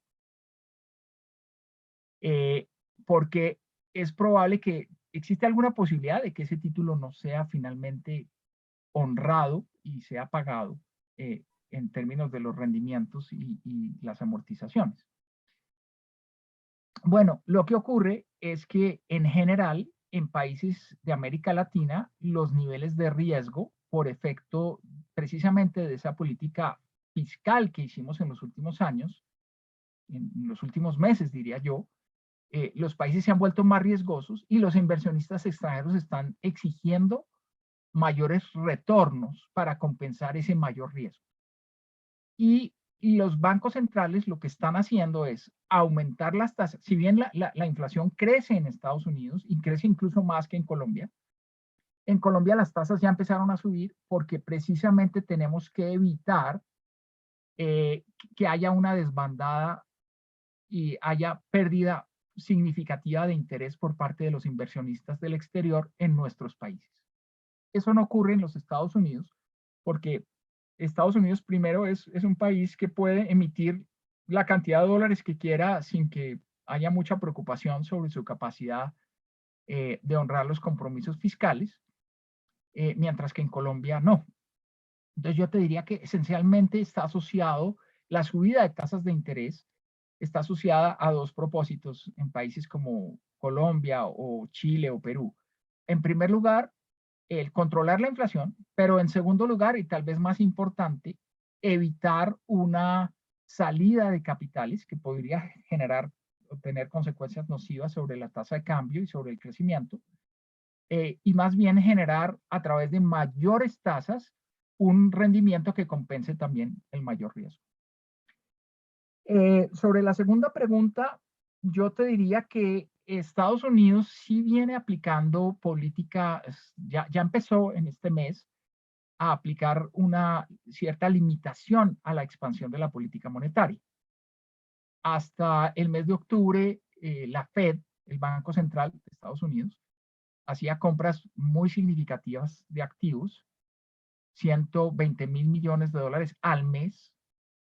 Porque es probable que existe alguna posibilidad de que ese título no sea finalmente honrado y sea pagado en términos de los rendimientos y las amortizaciones. Bueno, lo que ocurre es que en general, en países de América Latina, los niveles de riesgo por efecto precisamente de esa política fiscal que hicimos en los últimos años, en los últimos meses, diría yo, los países se han vuelto más riesgosos y los inversionistas extranjeros están exigiendo mayores retornos para compensar ese mayor riesgo. Y los bancos centrales lo que están haciendo es aumentar las tasas. Si bien la inflación crece en Estados Unidos y crece incluso más que en Colombia las tasas ya empezaron a subir porque precisamente tenemos que evitar que haya una desbandada y haya pérdida significativa de interés por parte de los inversionistas del exterior en nuestros países. Eso no ocurre en los Estados Unidos porque Estados Unidos primero es un país que puede emitir la cantidad de dólares que quiera sin que haya mucha preocupación sobre su capacidad de honrar los compromisos fiscales, mientras que en Colombia no. Entonces yo te diría que esencialmente está asociado, la subida de tasas de interés está asociada a dos propósitos en países como Colombia o Chile o Perú. En primer lugar, el controlar la inflación, pero en segundo lugar, y tal vez más importante, evitar una salida de capitales que podría generar tener consecuencias nocivas sobre la tasa de cambio y sobre el crecimiento, y más bien generar a través de mayores tasas un rendimiento que compense también el mayor riesgo. Sobre la segunda pregunta, yo te diría que Estados Unidos sí viene aplicando políticas, ya empezó en este mes a aplicar una cierta limitación a la expansión de la política monetaria. Hasta el mes de octubre, la Fed, el Banco Central de Estados Unidos, hacía compras muy significativas de activos, 120.000 millones de dólares al mes.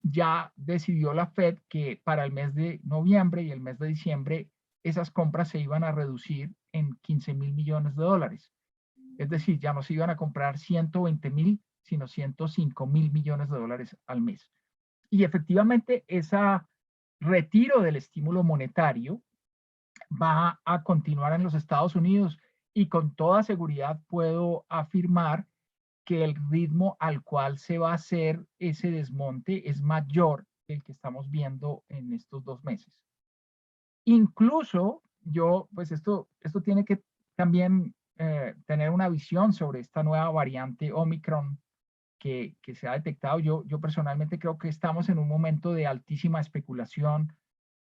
Ya decidió la Fed que para el mes de noviembre y el mes de diciembre esas compras se iban a reducir en 15.000 millones de dólares. Es decir, ya no se iban a comprar 120.000, sino 105.000 millones de dólares al mes. Y efectivamente, ese retiro del estímulo monetario va a continuar en los Estados Unidos y con toda seguridad puedo afirmar que el ritmo al cual se va a hacer ese desmonte es mayor que el que estamos viendo en estos 2 meses. Incluso pues esto tiene que también tener una visión sobre esta nueva variante Omicron que se ha detectado. Yo personalmente creo que estamos en un momento de altísima especulación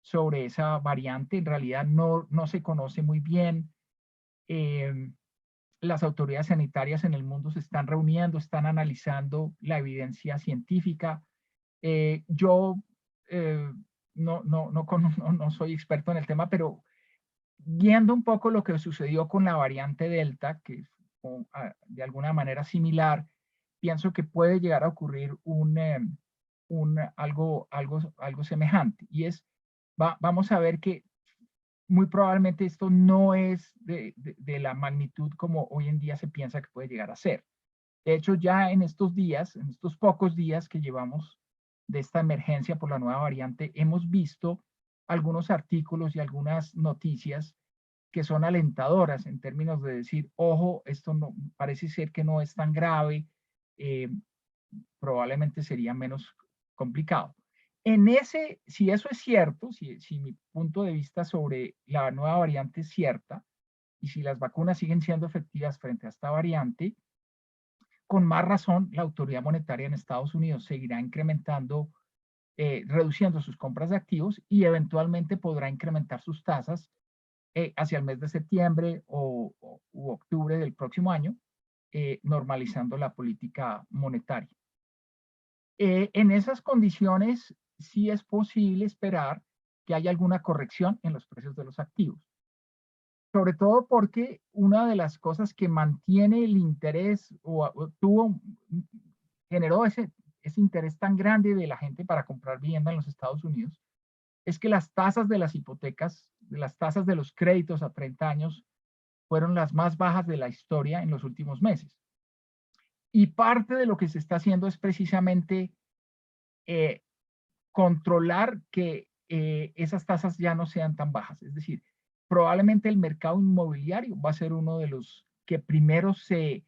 sobre esa variante. En realidad no se conoce muy bien. Las autoridades sanitarias en el mundo se están reuniendo, están analizando la evidencia científica. Yo no soy experto en el tema, pero viendo un poco lo que sucedió con la variante Delta, que es de alguna manera similar, pienso que puede llegar a ocurrir algo semejante. Y vamos a ver que muy probablemente esto no es de la magnitud como hoy en día se piensa que puede llegar a ser. De hecho, ya en estos días, en estos pocos días que llevamos de esta emergencia por la nueva variante, hemos visto algunos artículos y algunas noticias que son alentadoras en términos de decir, ojo, esto no parece ser que no es tan grave, probablemente sería menos complicado. Si eso es cierto, si mi punto de vista sobre la nueva variante es cierta, y si las vacunas siguen siendo efectivas frente a esta variante, con más razón la autoridad monetaria en Estados Unidos seguirá incrementando, reduciendo sus compras de activos y eventualmente podrá incrementar sus tasas hacia el mes de septiembre u octubre del próximo año, normalizando la política monetaria. En esas condiciones, sí es posible esperar que haya alguna corrección en los precios de los activos. Sobre todo porque una de las cosas que mantiene el interés generó ese interés tan grande de la gente para comprar vivienda en los Estados Unidos, es que las tasas de las hipotecas, las tasas de los créditos a 30 años, fueron las más bajas de la historia en los últimos meses. Y parte de lo que se está haciendo es precisamente controlar que esas tasas ya no sean tan bajas. Es decir, probablemente el mercado inmobiliario va a ser uno de los que primero se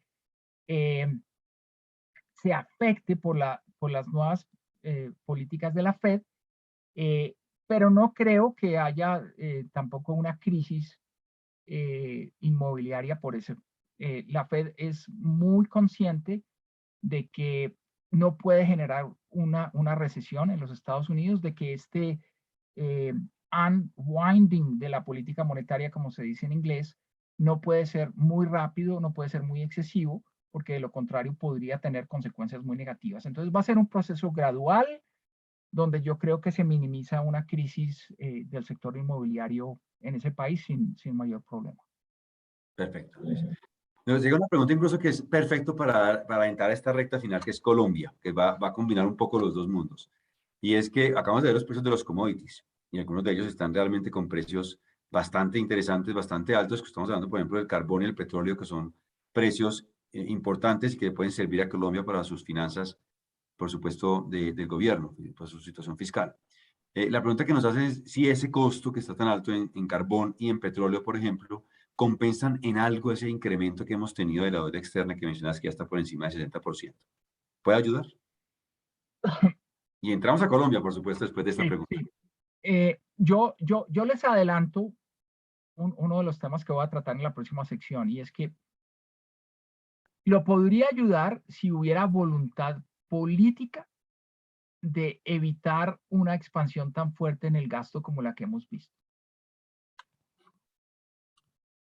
afecte por las nuevas políticas de la Fed, pero no creo que haya tampoco una crisis inmobiliaria por eso. La Fed es muy consciente de que no puede generar una recesión en los Estados Unidos, de que este unwinding de la política monetaria, como se dice en inglés, no puede ser muy rápido, no puede ser muy excesivo, porque de lo contrario podría tener consecuencias muy negativas. Entonces va a ser un proceso gradual, donde yo creo que se minimiza una crisis del sector inmobiliario en ese país sin mayor problema. Perfecto, Luis. Nos llega una pregunta incluso que es perfecto para entrar a esta recta final, que es Colombia, que va a combinar un poco los dos mundos. Y es que acabamos de ver los precios de los commodities, y algunos de ellos están realmente con precios bastante interesantes, bastante altos, que estamos hablando, por ejemplo, del carbón y el petróleo, que son precios importantes y que pueden servir a Colombia para sus finanzas, por supuesto, del gobierno, por su situación fiscal. La pregunta que nos hacen es si ese costo que está tan alto en carbón y en petróleo, por ejemplo, compensan en algo ese incremento que hemos tenido de la deuda externa que mencionas que ya está por encima del 60%. ¿Puede ayudar? Y entramos a Colombia, por supuesto, después de esta pregunta. Sí. Yo les adelanto uno de los temas que voy a tratar en la próxima sección, y es que lo podría ayudar si hubiera voluntad política de evitar una expansión tan fuerte en el gasto como la que hemos visto.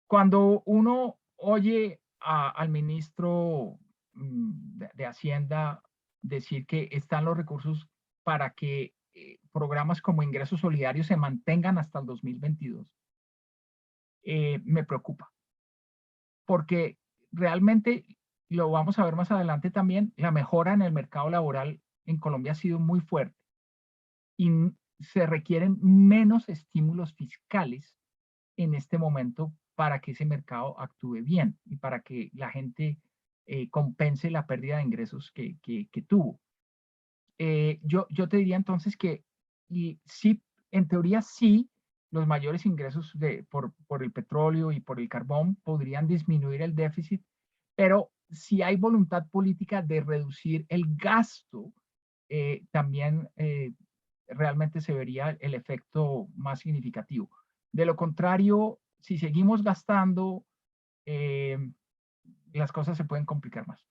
Cuando uno oye al ministro de Hacienda decir que están los recursos para que programas como ingresos solidarios se mantengan hasta el 2022, me preocupa, porque realmente, lo vamos a ver más adelante también, la mejora en el mercado laboral en Colombia ha sido muy fuerte y se requieren menos estímulos fiscales en este momento para que ese mercado actúe bien y para que la gente compense la pérdida de ingresos que tuvo. Yo te diría entonces que y sí, en teoría sí, los mayores ingresos por el petróleo y por el carbón podrían disminuir el déficit, pero si hay voluntad política de reducir el gasto, también realmente se vería el efecto más significativo. De lo contrario, si seguimos gastando, eh, las cosas se pueden complicar más.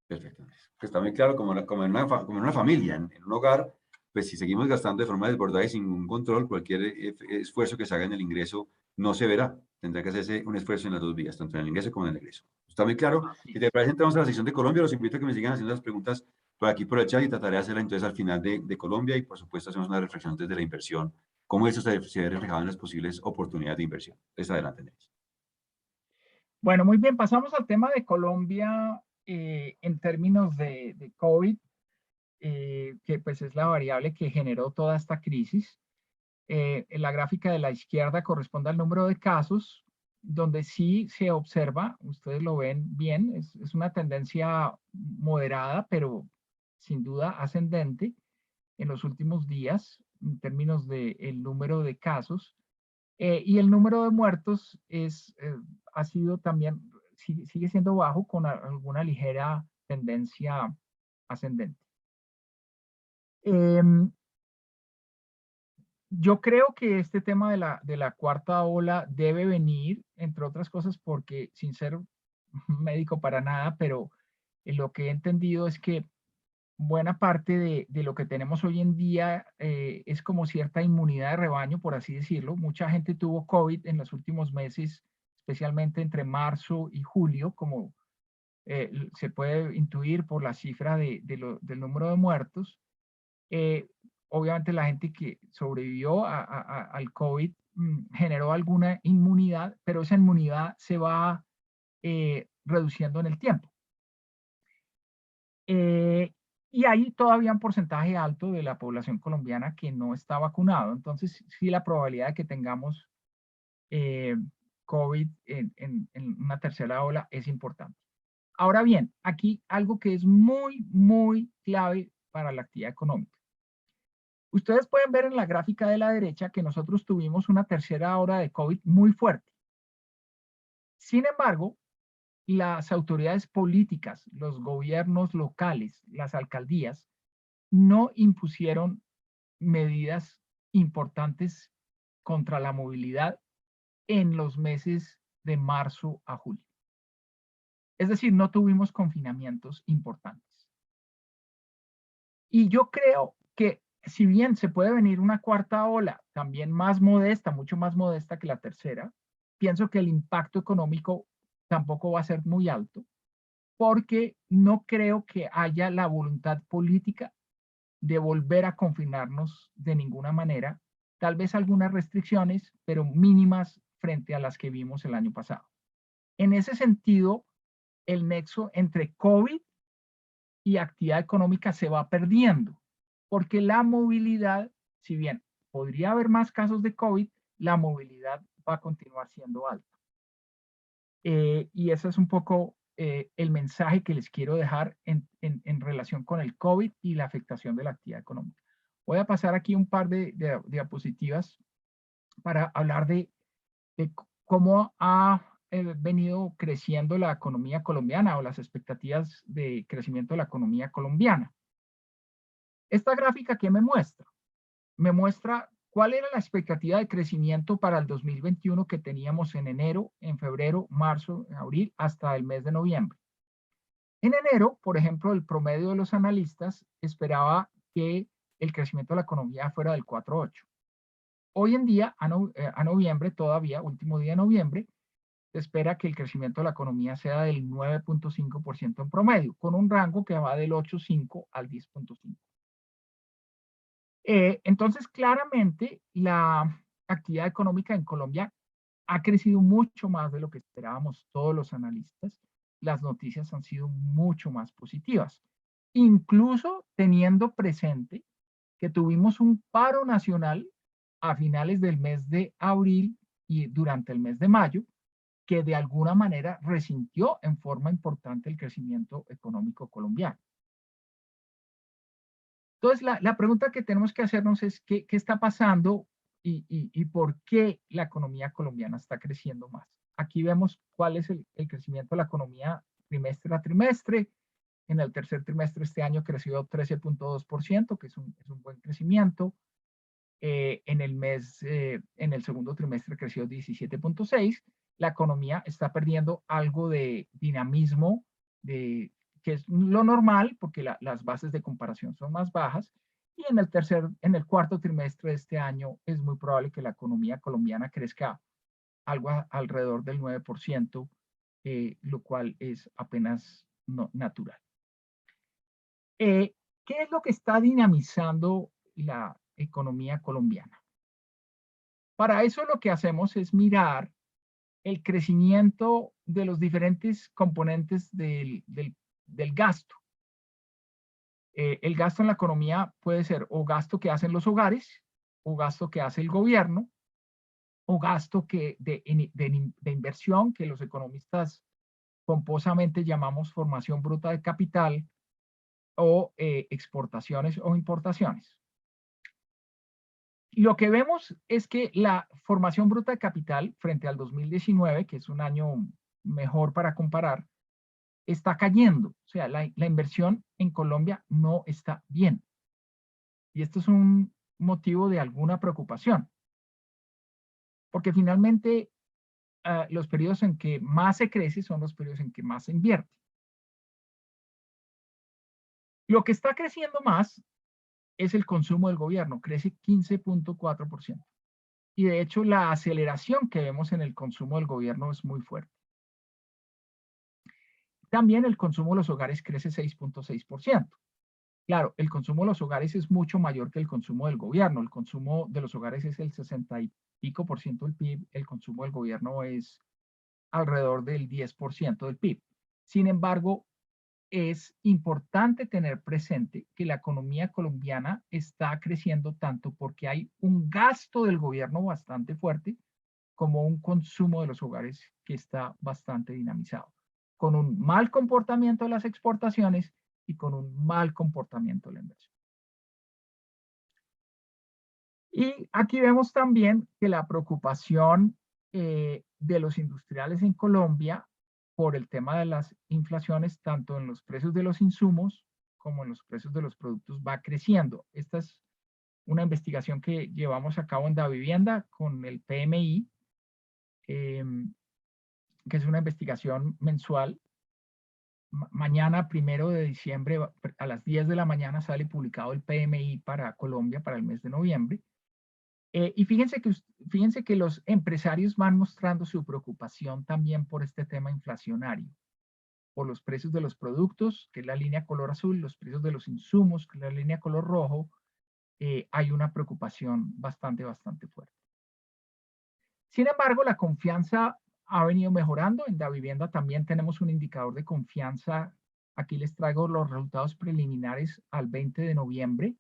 Perfecto. Que está muy claro, como en una familia, en un hogar, pues si seguimos gastando de forma desbordada y sin ningún control, cualquier esfuerzo que se haga en el ingreso no se verá. Tendrá que hacerse un esfuerzo en las dos vías, tanto en el ingreso como en el egreso. ¿Está muy claro? Si te parece, entramos a la sección de Colombia. Los invito a que me sigan haciendo las preguntas por aquí por el chat y trataré de hacerlas entonces al final de Colombia y por supuesto hacemos una reflexión desde la inversión, cómo eso se ve reflejado en las posibles oportunidades de inversión. Entonces, adelante, Neris. Bueno, muy bien, pasamos al tema de Colombia en términos de COVID, que pues es la variable que generó toda esta crisis. En la gráfica de la izquierda corresponde al número de casos, donde sí se observa, ustedes lo ven bien, es una tendencia moderada, pero sin duda ascendente en los últimos días en términos del número de casos. Y el número de muertos ha sido también, sigue siendo bajo con alguna ligera tendencia ascendente. Em, Yo creo que este tema de la cuarta ola debe venir, entre otras cosas, porque sin ser médico para nada, pero lo que he entendido es que buena parte de lo que tenemos hoy en día es como cierta inmunidad de rebaño, por así decirlo. Mucha gente tuvo COVID en los últimos meses, especialmente entre marzo y julio, como se puede intuir por la cifra del número de muertos. Eh, Obviamente la gente que sobrevivió al COVID generó alguna inmunidad, pero esa inmunidad se va reduciendo en el tiempo. Eh, y hay todavía un porcentaje alto de la población colombiana que no está vacunado. Entonces, sí, la probabilidad de que tengamos eh, COVID en una tercera ola es importante. Ahora bien, aquí algo que es muy, muy clave para la actividad económica. Ustedes pueden ver en la gráfica de la derecha que nosotros tuvimos una tercera ola de COVID muy fuerte. Sin embargo, las autoridades políticas, los gobiernos locales, las alcaldías, no impusieron medidas importantes contra la movilidad en los meses de marzo a julio. Es decir, no tuvimos confinamientos importantes. Y yo creo que si bien se puede venir una cuarta ola, también más modesta, mucho más modesta que la tercera, pienso que el impacto económico tampoco va a ser muy alto, porque no creo que haya la voluntad política de volver a confinarnos de ninguna manera, tal vez algunas restricciones, pero mínimas frente a las que vimos el año pasado. En ese sentido, el nexo entre COVID y actividad económica se va perdiendo, porque la movilidad, si bien podría haber más casos de COVID, la movilidad va a continuar siendo alta. Y ese es un poco el mensaje que les quiero dejar en relación con el COVID y la afectación de la actividad económica. Voy a pasar aquí un par de diapositivas para hablar de cómo ha venido creciendo la economía colombiana o las expectativas de crecimiento de la economía colombiana. Esta gráfica, ¿qué me muestra? me muestra cuál era la expectativa de crecimiento para el 2021 que teníamos en enero, en febrero, marzo, en abril, hasta el mes de noviembre. En enero, por ejemplo, el promedio de los analistas esperaba que el crecimiento de la economía fuera del 4,8. Hoy en día, a noviembre, todavía, último día de noviembre, se espera que el crecimiento de la economía sea del 9,5% en promedio, con un rango que va del 8,5 al 10,5. Entonces, claramente, la actividad económica en Colombia ha crecido mucho más de lo que esperábamos todos los analistas. Las noticias han sido mucho más positivas, incluso teniendo presente que tuvimos un paro nacional a finales del mes de abril y durante el mes de mayo, que de alguna manera resintió en forma importante el crecimiento económico colombiano. Entonces, la pregunta que tenemos que hacernos es qué está pasando y por qué la economía colombiana está creciendo más. Aquí vemos cuál es el crecimiento de la economía trimestre a trimestre. En el tercer trimestre este año creció 13,2%, que es un buen crecimiento. En el segundo trimestre creció 17,6%. La economía está perdiendo algo de dinamismo, que es lo normal, porque las bases de comparación son más bajas. Y en el cuarto trimestre de este año es muy probable que la economía colombiana crezca algo alrededor del 9%, lo cual es apenas natural. ¿Qué es lo que está dinamizando la economía colombiana? Para eso lo que hacemos es mirar el crecimiento de los diferentes componentes del gasto. El gasto en la economía puede ser o gasto que hacen los hogares, o gasto que hace el gobierno, o gasto de inversión, que los economistas pomposamente llamamos formación bruta de capital, o exportaciones o importaciones. Lo que vemos es que la formación bruta de capital frente al 2019, que es un año mejor para comparar, está cayendo. O sea, la inversión en Colombia no está bien. Y esto es un motivo de alguna preocupación. Porque finalmente los periodos en que más se crece son los periodos en que más se invierte. Lo que está creciendo más es el consumo del gobierno, crece 15,4%. Y de hecho la aceleración que vemos en el consumo del gobierno es muy fuerte. También el consumo de los hogares crece 6,6%. Claro, el consumo de los hogares es mucho mayor que el consumo del gobierno. El consumo de los hogares es el 60 y pico por ciento del PIB. El consumo del gobierno es alrededor del 10% del PIB. Sin embargo, es importante tener presente que la economía colombiana está creciendo tanto porque hay un gasto del gobierno bastante fuerte como un consumo de los hogares que está bastante dinamizado, con un mal comportamiento de las exportaciones y con un mal comportamiento de la inversión. Y aquí vemos también que la preocupación de los industriales en Colombia por el tema de las inflaciones, tanto en los precios de los insumos como en los precios de los productos, va creciendo. Esta es una investigación que llevamos a cabo en Davivienda con el PMI, que es una investigación mensual. Mañana, 1 de diciembre, a las 10 de la mañana sale publicado el PMI para Colombia para el mes de noviembre. Y fíjense que los empresarios van mostrando su preocupación también por este tema inflacionario, por los precios de los productos, que es la línea color azul, los precios de los insumos, que es la línea color rojo. Hay una preocupación bastante fuerte. Sin embargo, la confianza ha venido mejorando. En Davivienda también tenemos un indicador de confianza. Aquí les traigo los resultados preliminares al 20 de noviembre.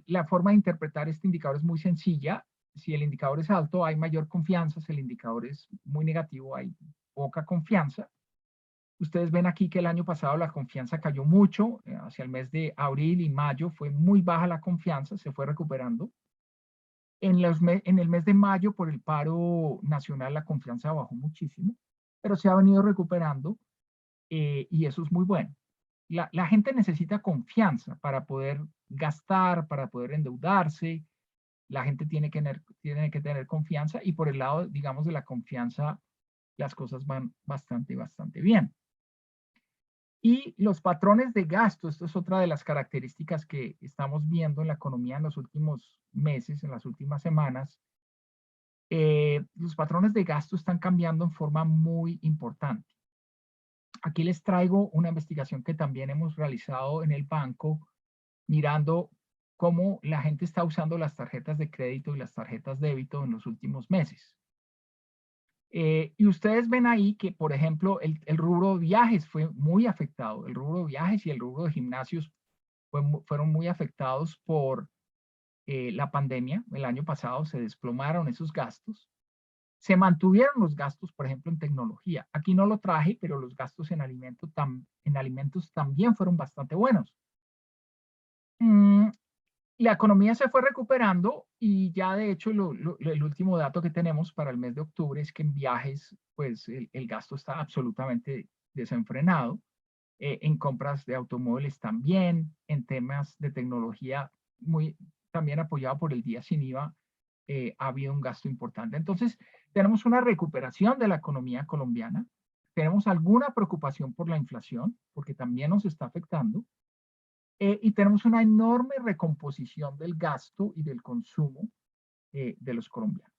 La forma de interpretar este indicador es muy sencilla. Si el indicador es alto, hay mayor confianza. Si el indicador es muy negativo, hay poca confianza. Ustedes ven aquí que el año pasado la confianza cayó mucho. Hacia el mes de abril y mayo fue muy baja la confianza, se fue recuperando. En el mes de mayo, por el paro nacional, la confianza bajó muchísimo, pero se ha venido recuperando y eso es muy bueno. la gente necesita confianza para poder gastar, para poder endeudarse. La gente tiene que tener confianza y por el lado, digamos, de la confianza, las cosas van bastante bien. Y los patrones de gasto, esto es otra de las características que estamos viendo en la economía en los últimos meses, en las últimas semanas. Los patrones de gasto están cambiando en forma muy importante. Aquí les traigo una investigación que también hemos realizado en el banco, mirando cómo la gente está usando las tarjetas de crédito y las tarjetas de débito en los últimos meses. Y ustedes ven ahí que, por ejemplo, el rubro de viajes fue muy afectado. El rubro de viajes y el rubro de gimnasios fueron muy afectados por la pandemia. El año pasado se desplomaron esos gastos. Se mantuvieron los gastos, por ejemplo, en tecnología. Aquí no lo traje, pero los gastos en alimentos también fueron bastante buenos. La economía se fue recuperando y ya de hecho el último dato que tenemos para el mes de octubre es que en viajes pues el gasto está absolutamente desenfrenado, en compras de automóviles también, en temas de tecnología también apoyado por el día sin IVA, ha habido un gasto importante. Entonces tenemos una recuperación de la economía colombiana, tenemos alguna preocupación por la inflación porque también nos está afectando. Y tenemos una enorme recomposición del gasto y del consumo de los colombianos.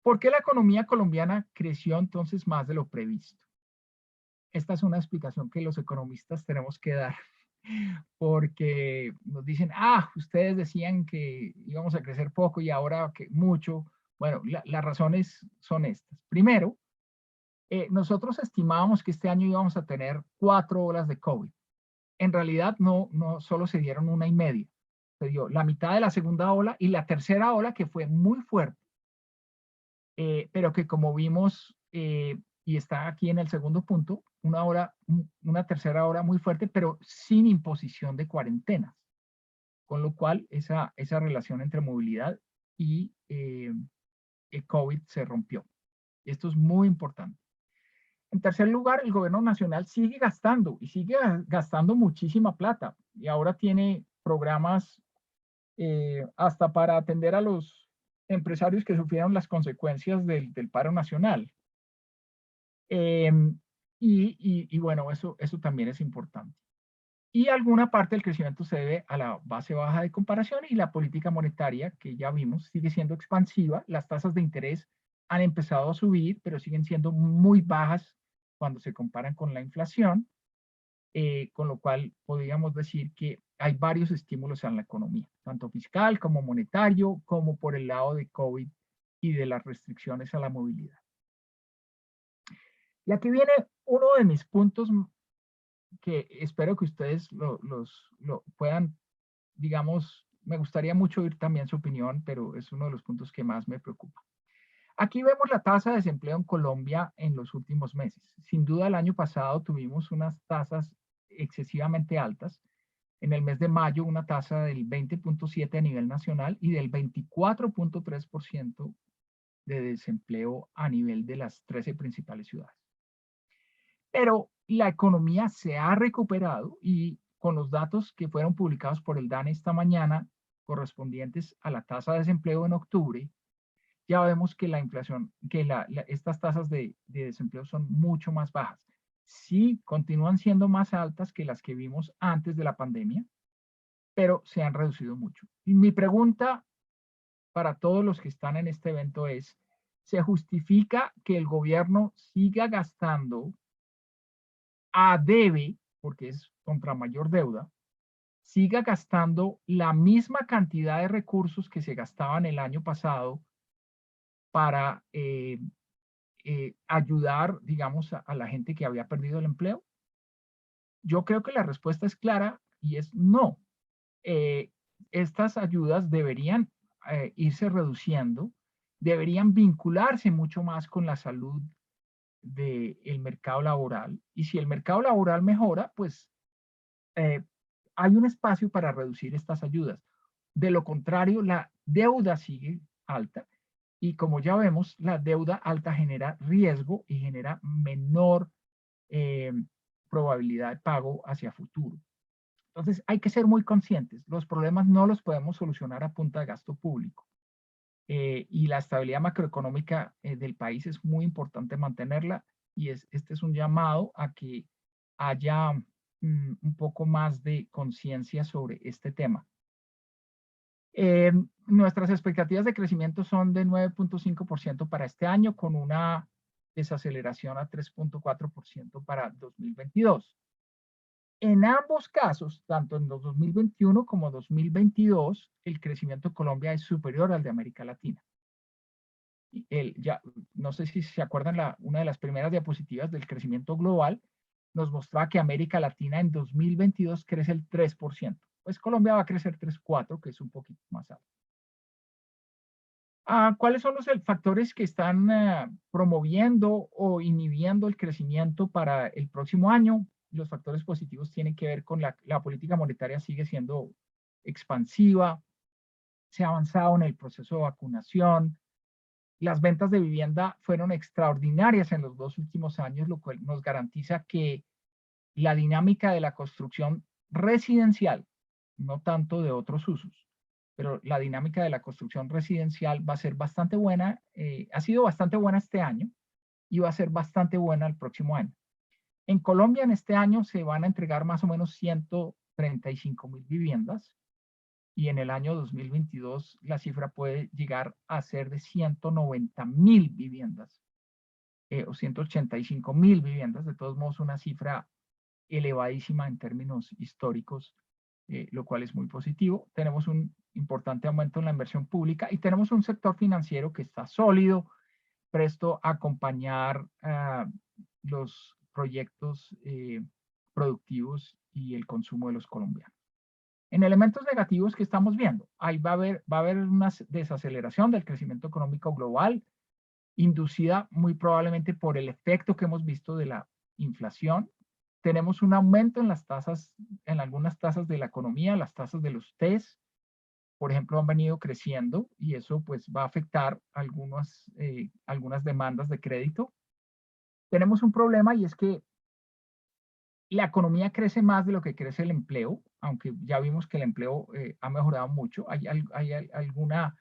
¿Por qué la economía colombiana creció entonces más de lo previsto? Esta es una explicación que los economistas tenemos que dar, porque nos dicen, ustedes decían que íbamos a crecer poco y ahora que mucho. Bueno, las razones son estas. Primero, nosotros estimábamos que este año íbamos a tener 4 olas de COVID. En realidad no solo se dieron 1.5. Se dio la mitad de la segunda ola y la tercera ola que fue muy fuerte, pero que como vimos, y está aquí en el segundo punto, una tercera ola muy fuerte, pero sin imposición de cuarentenas. Con lo cual esa relación entre movilidad y el COVID se rompió. Esto es muy importante. En tercer lugar, el gobierno nacional sigue gastando y sigue gastando muchísima plata y ahora tiene programas hasta para atender a los empresarios que sufrieron las consecuencias del paro nacional. Y bueno, eso también es importante. Y alguna parte del crecimiento se debe a la base baja de comparación y la política monetaria, que ya vimos, sigue siendo expansiva. Las tasas de interés han empezado a subir, pero siguen siendo muy bajas cuando se comparan con la inflación, con lo cual podríamos decir que hay varios estímulos en la economía, tanto fiscal como monetario, como por el lado de COVID y de las restricciones a la movilidad. Y aquí viene uno de mis puntos que espero que ustedes lo puedan, digamos, me gustaría mucho oír también su opinión, pero es uno de los puntos que más me preocupa. Aquí vemos la tasa de desempleo en Colombia en los últimos meses. Sin duda el año pasado tuvimos unas tasas excesivamente altas. En el mes de mayo una tasa del 20.7 a nivel nacional y del 24.3% de desempleo a nivel de las 13 principales ciudades. Pero la economía se ha recuperado y con los datos que fueron publicados por el DANE esta mañana, correspondientes a la tasa de desempleo en octubre, ya vemos que la inflación, que estas tasas de desempleo son mucho más bajas. Sí, continúan siendo más altas que las que vimos antes de la pandemia, pero se han reducido mucho. Y mi pregunta para todos los que están en este evento es, ¿se justifica que el gobierno siga gastando a debe, porque es contra mayor deuda, siga gastando la misma cantidad de recursos que se gastaban el año pasado para ayudar, digamos, a la gente que había perdido el empleo? Yo creo que la respuesta es clara y es no. Estas ayudas deberían irse reduciendo, deberían vincularse mucho más con la salud del mercado laboral. Y si el mercado laboral mejora, pues hay un espacio para reducir estas ayudas. De lo contrario, la deuda sigue alta y como ya vemos, la deuda alta genera riesgo y genera menor probabilidad de pago hacia futuro. Entonces hay que ser muy conscientes. Los problemas no los podemos solucionar a punta de gasto público. Y la estabilidad macroeconómica del país es muy importante mantenerla, y este es un llamado a que haya un poco más de conciencia sobre este tema. Nuestras expectativas de crecimiento son de 9.5% para este año, con una desaceleración a 3.4% para 2022. En ambos casos, tanto en 2021 como 2022, el crecimiento de Colombia es superior al de América Latina. No sé si se acuerdan, una de las primeras diapositivas del crecimiento global nos mostraba que América Latina en 2022 crece el 3%. Pues Colombia va a crecer 3.4%, que es un poquito más alto. ¿Cuáles son los factores que están promoviendo o inhibiendo el crecimiento para el próximo año? Los factores positivos tienen que ver con la política monetaria sigue siendo expansiva, se ha avanzado en el proceso de vacunación, las ventas de vivienda fueron extraordinarias en los 2 últimos años, lo cual nos garantiza que la dinámica de la construcción residencial, no tanto de otros usos, pero la dinámica de la construcción residencial va a ser bastante buena, ha sido bastante buena este año y va a ser bastante buena el próximo año. En Colombia en este año se van a entregar más o menos 135.000 viviendas, y en el año 2022 la cifra puede llegar a ser de 190.000 viviendas o 185.000 viviendas. De todos modos, una cifra elevadísima en términos históricos, lo cual es muy positivo. Tenemos un importante aumento en la inversión pública y tenemos un sector financiero que está sólido, presto a acompañar los proyectos productivos y el consumo de los colombianos. En elementos negativos que estamos viendo, ahí va a haber una desaceleración del crecimiento económico global, inducida muy probablemente por el efecto que hemos visto de la inflación. Tenemos un aumento en las tasas, en algunas tasas de la economía, las tasas de los TES, por ejemplo, han venido creciendo, y eso pues va a afectar algunas demandas de crédito. Tenemos un problema, y es que la economía crece más de lo que crece el empleo, aunque ya vimos que el empleo ha mejorado mucho. Hay alguna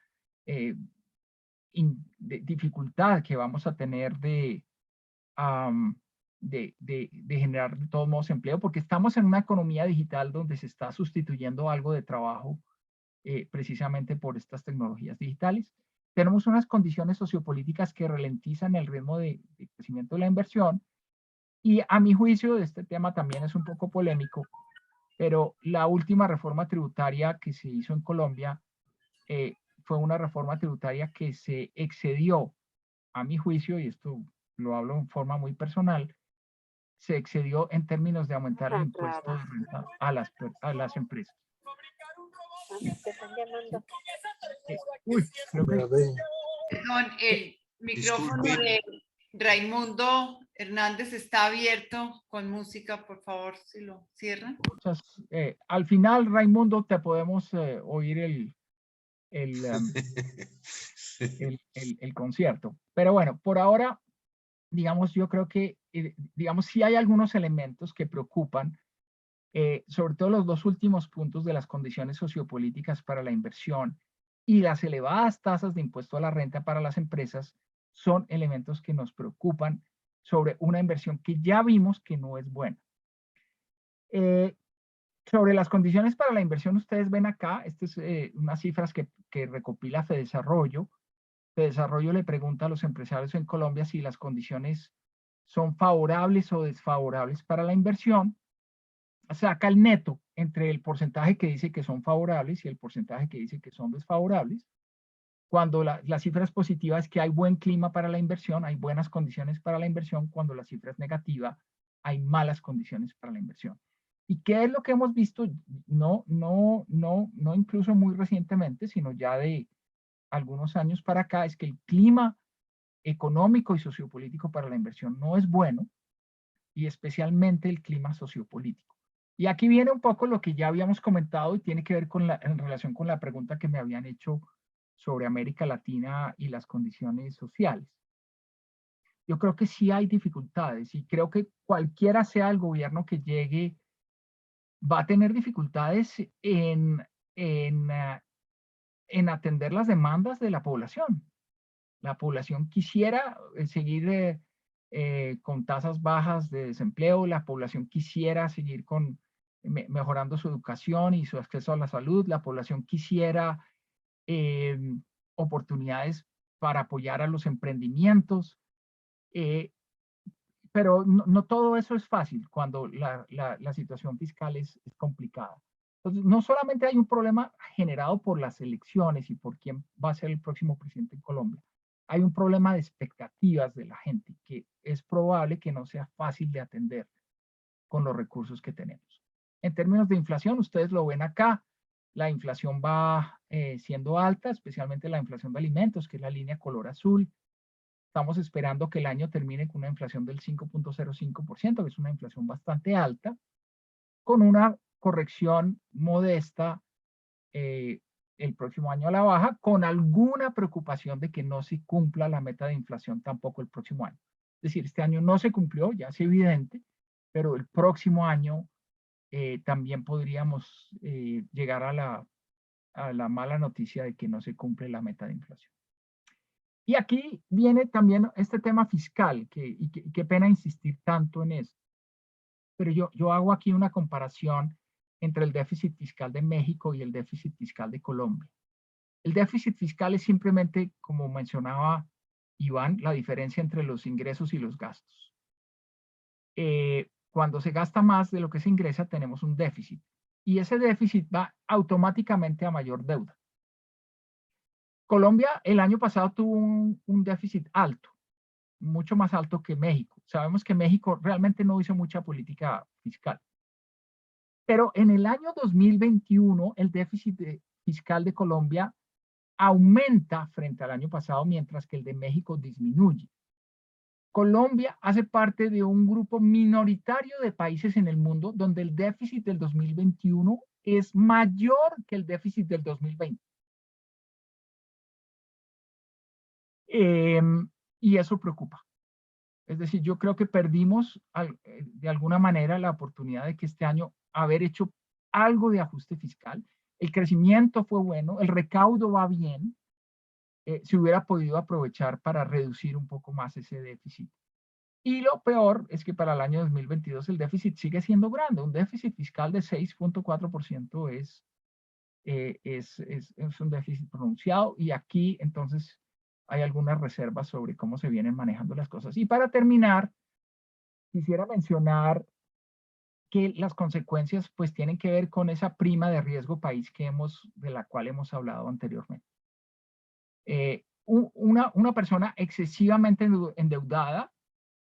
dificultad que vamos a tener de generar de todos modos empleo, porque estamos en una economía digital donde se está sustituyendo algo de trabajo precisamente por estas tecnologías digitales. Tenemos unas condiciones sociopolíticas que ralentizan el ritmo de crecimiento de la inversión. Y a mi juicio, este tema también es un poco polémico, pero la última reforma tributaria que se hizo en Colombia fue una reforma tributaria que se excedió, a mi juicio, y esto lo hablo en forma muy personal, se excedió en términos de aumentar el impuesto de renta a las empresas. Te están llamando. Creo que... Perdón, el micrófono de Raimundo Hernández está abierto con música, por favor, si lo cierran. Al final, Raimundo, te podemos oír el concierto. Pero bueno, por ahora, digamos, yo creo que, digamos, sí hay algunos elementos que preocupan, sobre todo los 2 últimos puntos de las condiciones sociopolíticas para la inversión y las elevadas tasas de impuesto a la renta para las empresas, son elementos que nos preocupan sobre una inversión que ya vimos que no es buena. Sobre las condiciones para la inversión, ustedes ven acá, estas es unas cifras que recopila Fedesarrollo. Fedesarrollo le pregunta a los empresarios en Colombia si las condiciones son favorables o desfavorables para la inversión. Saca el neto entre el porcentaje que dice que son favorables y el porcentaje que dice que son desfavorables. Cuando la cifra es positiva es que hay buen clima para la inversión, hay buenas condiciones para la inversión. Cuando la cifra es negativa, hay malas condiciones para la inversión. ¿Y qué es lo que hemos visto? No incluso muy recientemente, sino ya de algunos años para acá, es que el clima económico y sociopolítico para la inversión no es bueno, y especialmente el clima sociopolítico. Y aquí viene un poco lo que ya habíamos comentado y tiene que ver en relación con la pregunta que me habían hecho sobre América Latina y las condiciones sociales. yo creo que sí hay dificultades y creo que cualquiera sea el gobierno que llegue va a tener dificultades en atender las demandas de la población. La población quisiera seguir con tasas bajas de desempleo, la población quisiera seguir mejorando su educación y su acceso a la salud, la población quisiera eh, oportunidades para apoyar a los emprendimientos, eh, pero no todo eso es fácil cuando la situación fiscal es complicada. Entonces, no solamente hay un problema generado por las elecciones y por quién va a ser el próximo presidente en Colombia, hay un problema de expectativas de la gente que es probable que no sea fácil de atender con los recursos que tenemos. En términos de inflación, ustedes lo ven acá, la inflación va siendo alta, especialmente la inflación de alimentos, que es la línea color azul. Estamos esperando que el año termine con una inflación del 5.05%, que es una inflación bastante alta, con una corrección modesta el próximo año a la baja, con alguna preocupación de que no se cumpla la meta de inflación tampoco el próximo año. Es decir, este año no se cumplió, ya es evidente, pero el próximo año también podríamos llegar a la mala noticia de que no se cumple la meta de inflación. Y aquí viene también este tema fiscal, y qué pena insistir tanto en eso, pero yo hago aquí una comparación entre el déficit fiscal de México y el déficit fiscal de Colombia. El déficit fiscal es simplemente, como mencionaba Iván, la diferencia entre los ingresos y los gastos. Cuando se gasta más de lo que se ingresa, tenemos un déficit. Y ese déficit va automáticamente a mayor deuda. Colombia el año pasado tuvo un déficit alto, mucho más alto que México. Sabemos que México realmente no hizo mucha política fiscal. Pero en el año 2021, el déficit fiscal de Colombia aumenta frente al año pasado, mientras que el de México disminuye. Colombia hace parte de un grupo minoritario de países en el mundo donde el déficit del 2021 es mayor que el déficit del 2020. Y eso preocupa. Es decir, yo creo que perdimos de alguna manera la oportunidad de que este año haber hecho algo de ajuste fiscal. El crecimiento fue bueno, el recaudo va bien. Se hubiera podido aprovechar para reducir un poco más ese déficit. Y lo peor es que para el año 2022 el déficit sigue siendo grande. Un déficit fiscal de 6.4% es un déficit pronunciado, y aquí entonces hay algunas reservas sobre cómo se vienen manejando las cosas. Y para terminar, quisiera mencionar que las consecuencias pues tienen que ver con esa prima de riesgo país de la cual hemos hablado anteriormente. Una persona excesivamente endeudada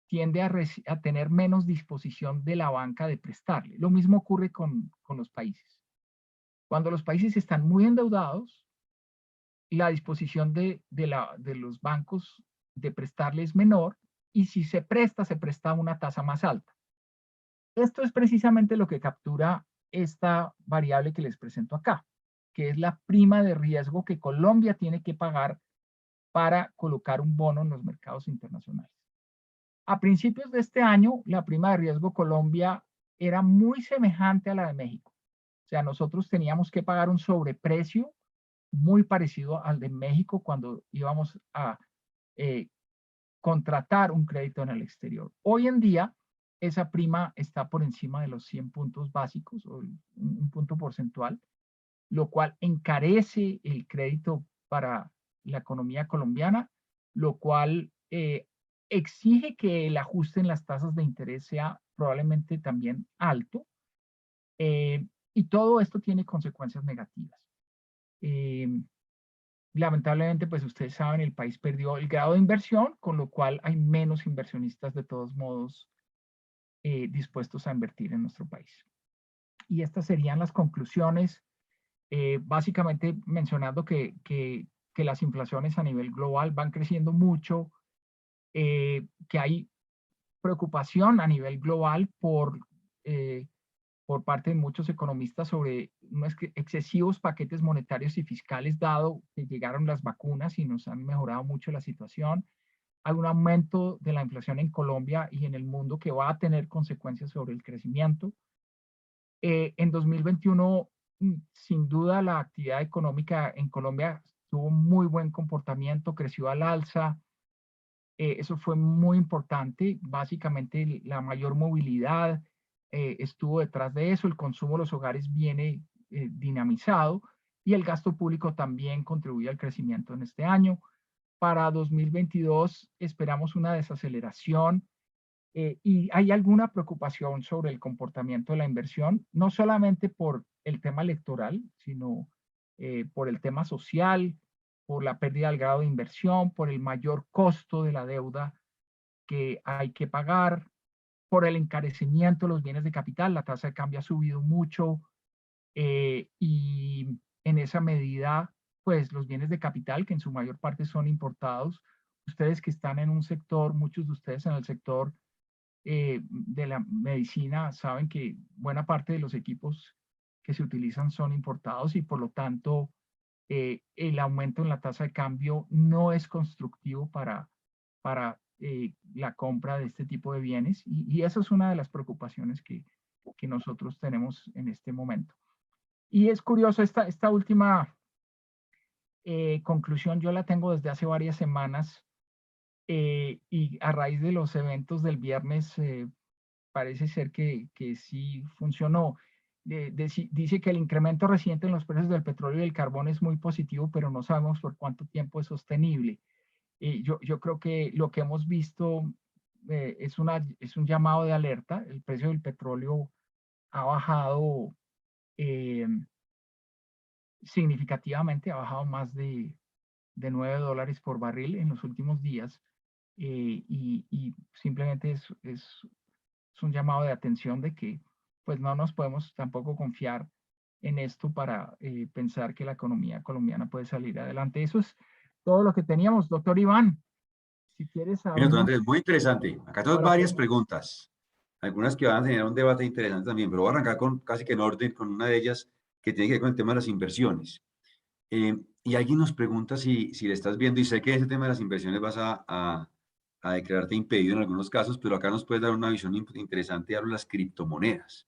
tiende a tener menos disposición de la banca de prestarle. Lo mismo ocurre con los países. Cuando los países están muy endeudados, la disposición de los bancos de prestarle es menor, y si se presta a una tasa más alta. Esto es precisamente lo que captura esta variable que les presento acá, que es la prima de riesgo que Colombia tiene que pagar para colocar un bono en los mercados internacionales. A principios de este año, la prima de riesgo Colombia era muy semejante a la de México. O sea, nosotros teníamos que pagar un sobreprecio muy parecido al de México cuando íbamos a contratar un crédito en el exterior. Hoy en día, esa prima está por encima de los 100 puntos básicos, o un punto porcentual, lo cual encarece el crédito para la economía colombiana, lo cual exige que el ajuste en las tasas de interés sea probablemente también alto, y todo esto tiene consecuencias negativas. Lamentablemente, pues ustedes saben, el país perdió el grado de inversión, con lo cual hay menos inversionistas de todos modos dispuestos a invertir en nuestro país. Y estas serían las conclusiones, básicamente mencionando que las inflaciones a nivel global van creciendo mucho, que hay preocupación a nivel global por parte de muchos economistas sobre unos excesivos paquetes monetarios y fiscales, dado que llegaron las vacunas y nos han mejorado mucho la situación. hay un aumento de la inflación en Colombia y en el mundo que va a tener consecuencias sobre el crecimiento. En 2021, sin duda, la actividad económica en Colombia tuvo muy buen comportamiento, creció al alza. Eso fue muy importante. Básicamente, la mayor movilidad estuvo detrás de eso. El consumo de los hogares viene dinamizado y el gasto público también contribuye al crecimiento en este año. Para 2022 esperamos una desaceleración y hay alguna preocupación sobre el comportamiento de la inversión, no solamente por el tema electoral, sino por el tema social, por la pérdida del grado de inversión, por el mayor costo de la deuda que hay que pagar, por el encarecimiento de los bienes de capital. La tasa de cambio ha subido mucho y en esa medida, pues los bienes de capital, que en su mayor parte son importados, ustedes que están en un sector, muchos de ustedes en el sector de la medicina saben que buena parte de los equipos que se utilizan son importados y por lo tanto el aumento en la tasa de cambio no es constructivo para la compra de este tipo de bienes y esa es una de las preocupaciones que nosotros tenemos en este momento. Y es curioso, esta última conclusión yo la tengo desde hace varias semanas y a raíz de los eventos del viernes parece ser que sí funcionó. Dice que el incremento reciente en los precios del petróleo y del carbón es muy positivo, pero no sabemos por cuánto tiempo es sostenible. Yo creo que lo que hemos visto es un llamado de alerta. El precio del petróleo ha bajado eh, significativamente, ha bajado más de $9 por barril en los últimos días y simplemente es un llamado de atención de que pues no nos podemos tampoco confiar en esto para pensar que la economía colombiana puede salir adelante. Eso es todo lo que teníamos. Doctor Iván, si quieres Mira, don abrimos Andrés, muy interesante. Acá tengo ahora. varias preguntas, algunas que van a tener un debate interesante también, pero voy a arrancar con casi que en orden con una de ellas que tiene que ver con el tema de las inversiones. Y alguien nos pregunta si le estás viendo, y sé que ese tema de las inversiones vas a declararte impedido en algunos casos, pero acá nos puedes dar una visión interesante de las criptomonedas.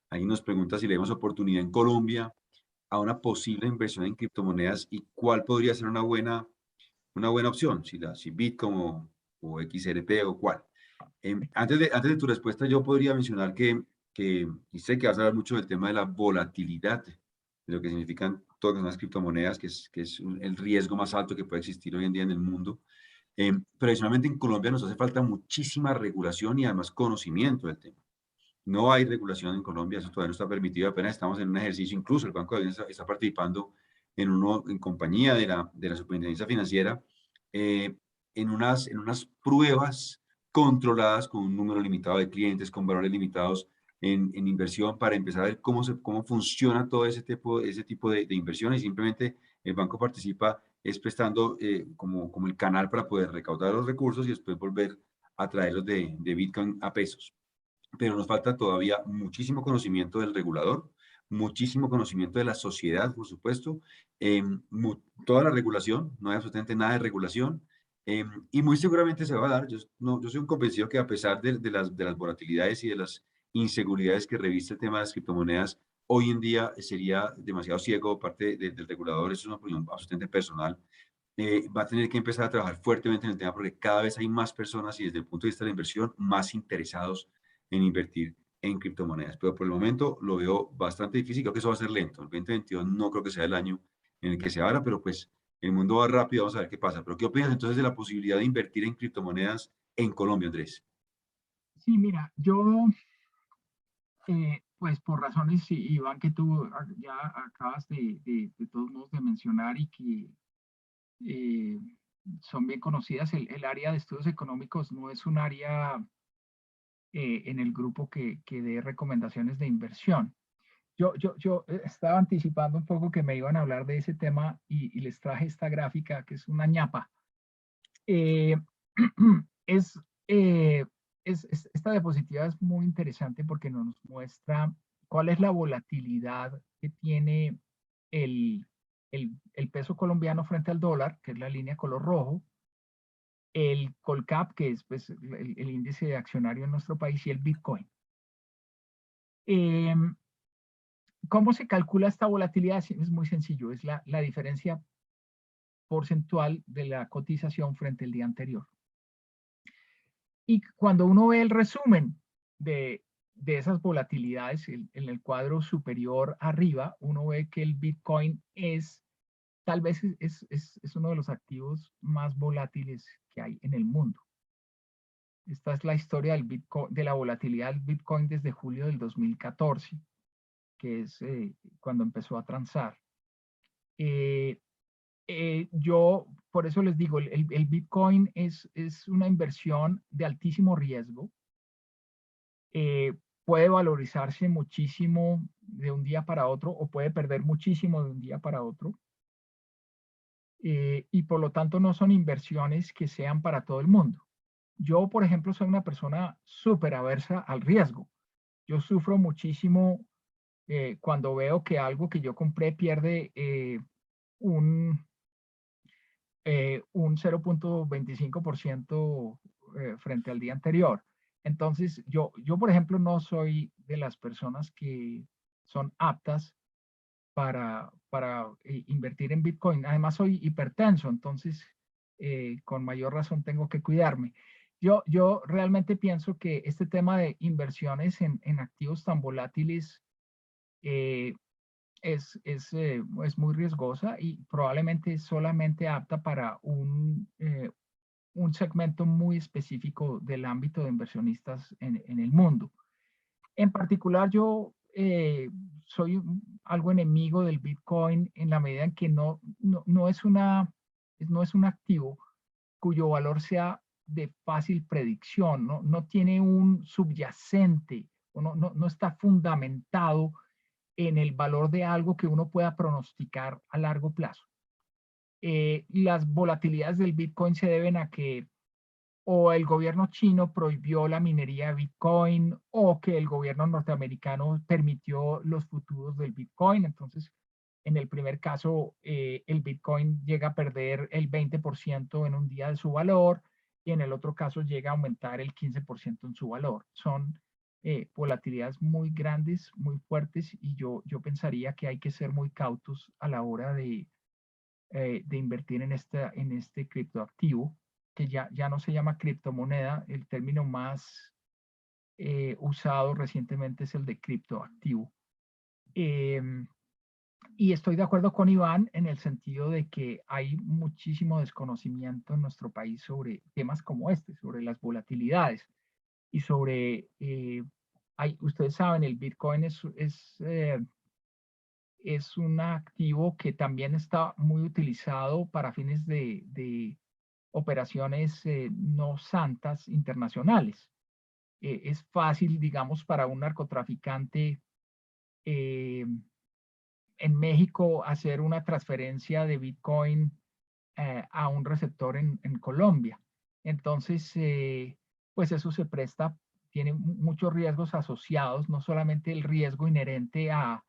Alguien nos pregunta si le vemos oportunidad en Colombia a una posible inversión en criptomonedas y cuál podría ser una buena opción, si Bitcoin o XRP o cuál. Antes de tu respuesta, yo podría mencionar y sé que vas a hablar mucho del tema de la volatilidad, de lo que significan todas las criptomonedas, que es el riesgo más alto que puede existir hoy en día en el mundo. Pero adicionalmente en Colombia nos hace falta muchísima regulación y además conocimiento del tema. No hay regulación en Colombia, eso todavía no está permitido, apenas estamos en un ejercicio, incluso el Banco de Bienes está participando en compañía de la Superintendencia Financiera, en unas pruebas controladas con un número limitado de clientes, con valores limitados en inversión, para empezar a ver cómo funciona todo ese tipo de inversiones. Simplemente el banco participa es prestando como el canal para poder recaudar los recursos y después volver a traerlos de Bitcoin a pesos. Pero nos falta todavía muchísimo conocimiento del regulador, muchísimo conocimiento de la sociedad, por supuesto, toda la regulación, no hay absolutamente nada de regulación, y muy seguramente se va a dar. Yo soy un convencido que a pesar de las volatilidades y de las inseguridades que reviste el tema de las criptomonedas, hoy en día sería demasiado ciego por parte del regulador, eso es una opinión absolutamente personal. Va a tener que empezar a trabajar fuertemente en el tema porque cada vez hay más personas y desde el punto de vista de la inversión, más interesados en invertir en criptomonedas. Pero por el momento lo veo bastante difícil, creo que eso va a ser lento. El 2022 no creo que sea el año en el que se abra, pero pues el mundo va rápido, vamos a ver qué pasa. Pero ¿qué opinas entonces de la posibilidad de invertir en criptomonedas en Colombia, Andrés? Sí, mira, yo pues por razones, Iván, que tú ya acabas de todos modos de mencionar y que eh, son bien conocidas, el área de estudios económicos no es un área en el grupo que dé recomendaciones de inversión. Yo estaba anticipando un poco que me iban a hablar de ese tema y les traje esta gráfica que es una ñapa. Eh, es, esta diapositiva es muy interesante porque nos muestra cuál es la volatilidad que tiene el peso colombiano frente al dólar, que es la línea color rojo, el Colcap, que es pues, el índice accionario en nuestro país, y el Bitcoin. ¿Cómo se calcula esta volatilidad? Es muy sencillo, es la diferencia porcentual de la cotización frente al día anterior. Y cuando uno ve el resumen de esas volatilidades en el cuadro superior arriba, uno ve que el Bitcoin tal vez es uno de los activos más volátiles que hay en el mundo. Esta es la historia del Bitcoin, de la volatilidad del Bitcoin desde julio del 2014, que es cuando empezó a transar. Yo, por eso les digo, el Bitcoin es una inversión de altísimo riesgo. Puede valorizarse muchísimo de un día para otro o puede perder muchísimo de un día para otro. Y por lo tanto no son inversiones que sean para todo el mundo. Yo, por ejemplo, soy una persona súper aversa al riesgo. Yo sufro muchísimo cuando veo que algo que yo compré pierde un 0.25% frente al día anterior. Entonces, yo, por ejemplo, no soy de las personas que son aptas para invertir en Bitcoin. Además, soy hipertenso, entonces, con mayor razón tengo que cuidarme. Yo realmente pienso que este tema de inversiones en activos tan volátiles es muy riesgosa y probablemente solamente apta para un segmento muy específico del ámbito de inversionistas en el mundo. En particular, yo soy algo enemigo del Bitcoin en la medida en que no es un activo cuyo valor sea de fácil predicción, no tiene un subyacente, o no está fundamentado en el valor de algo que uno pueda pronosticar a largo plazo. Las volatilidades del Bitcoin se deben a que o el gobierno chino prohibió la minería de Bitcoin o que el gobierno norteamericano permitió los futuros del Bitcoin. Entonces, en el primer caso, el Bitcoin llega a perder el 20% en un día de su valor y en el otro caso llega a aumentar el 15% en su valor. Son volatilidades muy grandes, muy fuertes y yo pensaría que hay que ser muy cautos a la hora de invertir en este criptoactivo, que ya no se llama criptomoneda, el término más usado recientemente es el de criptoactivo. Y estoy de acuerdo con Iván en el sentido de que hay muchísimo desconocimiento en nuestro país sobre temas como este, sobre las volatilidades y sobre, ustedes saben, el Bitcoin es un activo que también está muy utilizado para fines de operaciones no santas internacionales. Es fácil, digamos, para un narcotraficante eh, en México hacer una transferencia de Bitcoin a un receptor en Colombia. Entonces, pues eso se presta, tiene muchos riesgos asociados, no solamente el riesgo inherente a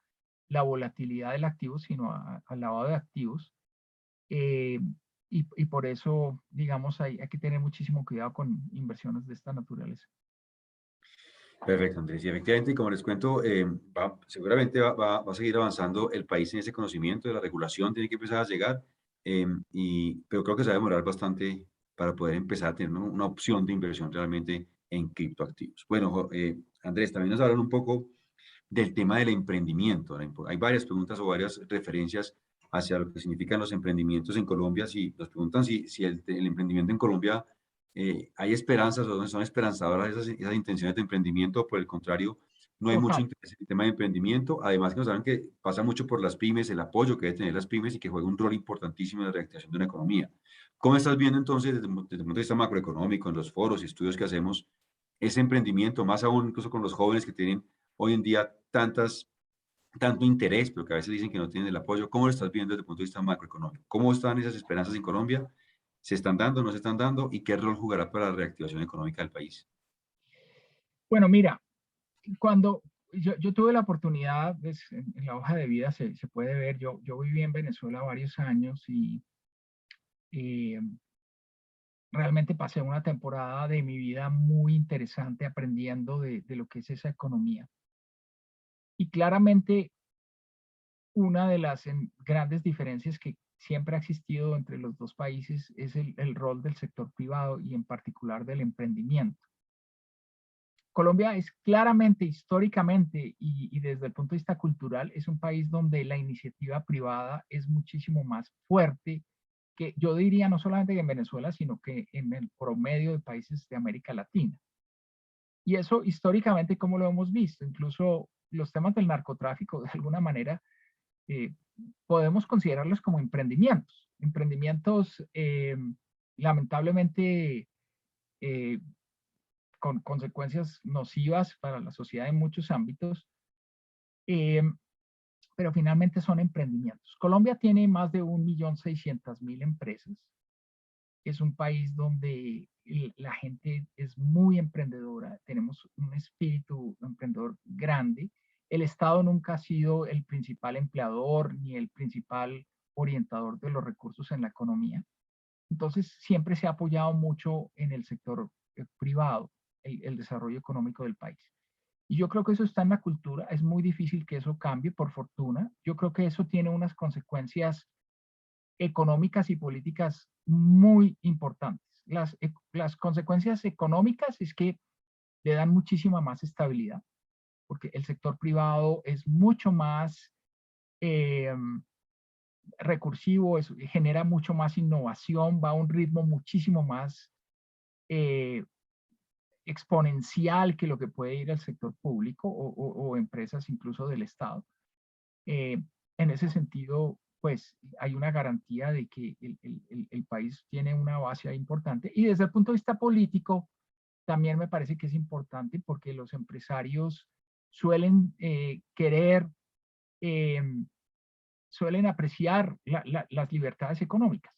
la volatilidad del activo, sino al lavado de activos. Y por eso, digamos, hay que tener muchísimo cuidado con inversiones de esta naturaleza. Perfecto, Andrés. Y efectivamente, como les cuento, seguramente va a seguir avanzando el país en ese conocimiento de la regulación, tiene que empezar a llegar, pero creo que se va a demorar bastante para poder empezar a tener una opción de inversión realmente en criptoactivos. Bueno, Andrés, también nos hablan un poco del tema del emprendimiento. Hay varias preguntas o varias referencias hacia lo que significan los emprendimientos en Colombia. Si nos preguntan si el emprendimiento en Colombia hay esperanzas o son esperanzadoras esas intenciones de emprendimiento, o por el contrario, no hay mucho Total. interés en el tema de emprendimiento. Además, que nos saben que pasa mucho por las pymes, el apoyo que deben tener las pymes y que juega un rol importantísimo en la reactivación de una economía. ¿Cómo estás viendo entonces, desde el punto de vista macroeconómico, en los foros y estudios que hacemos, ese emprendimiento, más aún incluso con los jóvenes que tienen hoy en día tanto interés, pero que a veces dicen que no tienen el apoyo? ¿Cómo lo estás viendo desde el punto de vista macroeconómico? ¿Cómo están esas esperanzas en Colombia? ¿Se están dando, no se están dando? ¿Y qué rol jugará para la reactivación económica del país? Bueno, mira, cuando yo tuve la oportunidad, pues, en la hoja de vida se puede ver, yo viví en Venezuela varios años y realmente pasé una temporada de mi vida muy interesante aprendiendo de lo que es esa economía. Y claramente una de las grandes diferencias que siempre ha existido entre los dos países es el rol del sector privado y en particular del emprendimiento. Colombia es claramente, históricamente y desde el punto de vista cultural, es un país donde la iniciativa privada es muchísimo más fuerte que yo diría no solamente que en Venezuela, sino que en el promedio de países de América Latina. Y eso históricamente, ¿cómo lo hemos visto? Incluso los temas del narcotráfico, de alguna manera, eh, podemos considerarlos como emprendimientos. Emprendimientos, lamentablemente, eh, con consecuencias nocivas para la sociedad en muchos ámbitos, eh, pero finalmente son emprendimientos. Colombia tiene más de 1.600.000 empresas. Es un país donde la gente es muy emprendedora, tenemos un espíritu emprendedor grande. El Estado nunca ha sido el principal empleador ni el principal orientador de los recursos en la economía. Entonces, siempre se ha apoyado mucho en el sector privado, el desarrollo económico del país. Y yo creo que eso está en la cultura, es muy difícil que eso cambie, por fortuna. Yo creo que eso tiene unas consecuencias económicas y políticas muy importantes. Las consecuencias económicas es que le dan muchísima más estabilidad, porque el sector privado es mucho más eh, recursivo, genera mucho más innovación, va a un ritmo muchísimo más eh, exponencial que lo que puede ir al sector público o empresas incluso del Estado. En ese sentido, pues hay una garantía de que el país tiene una base importante. Y desde el punto de vista político, también me parece que es importante porque los empresarios suelen querer, eh, suelen apreciar las libertades económicas.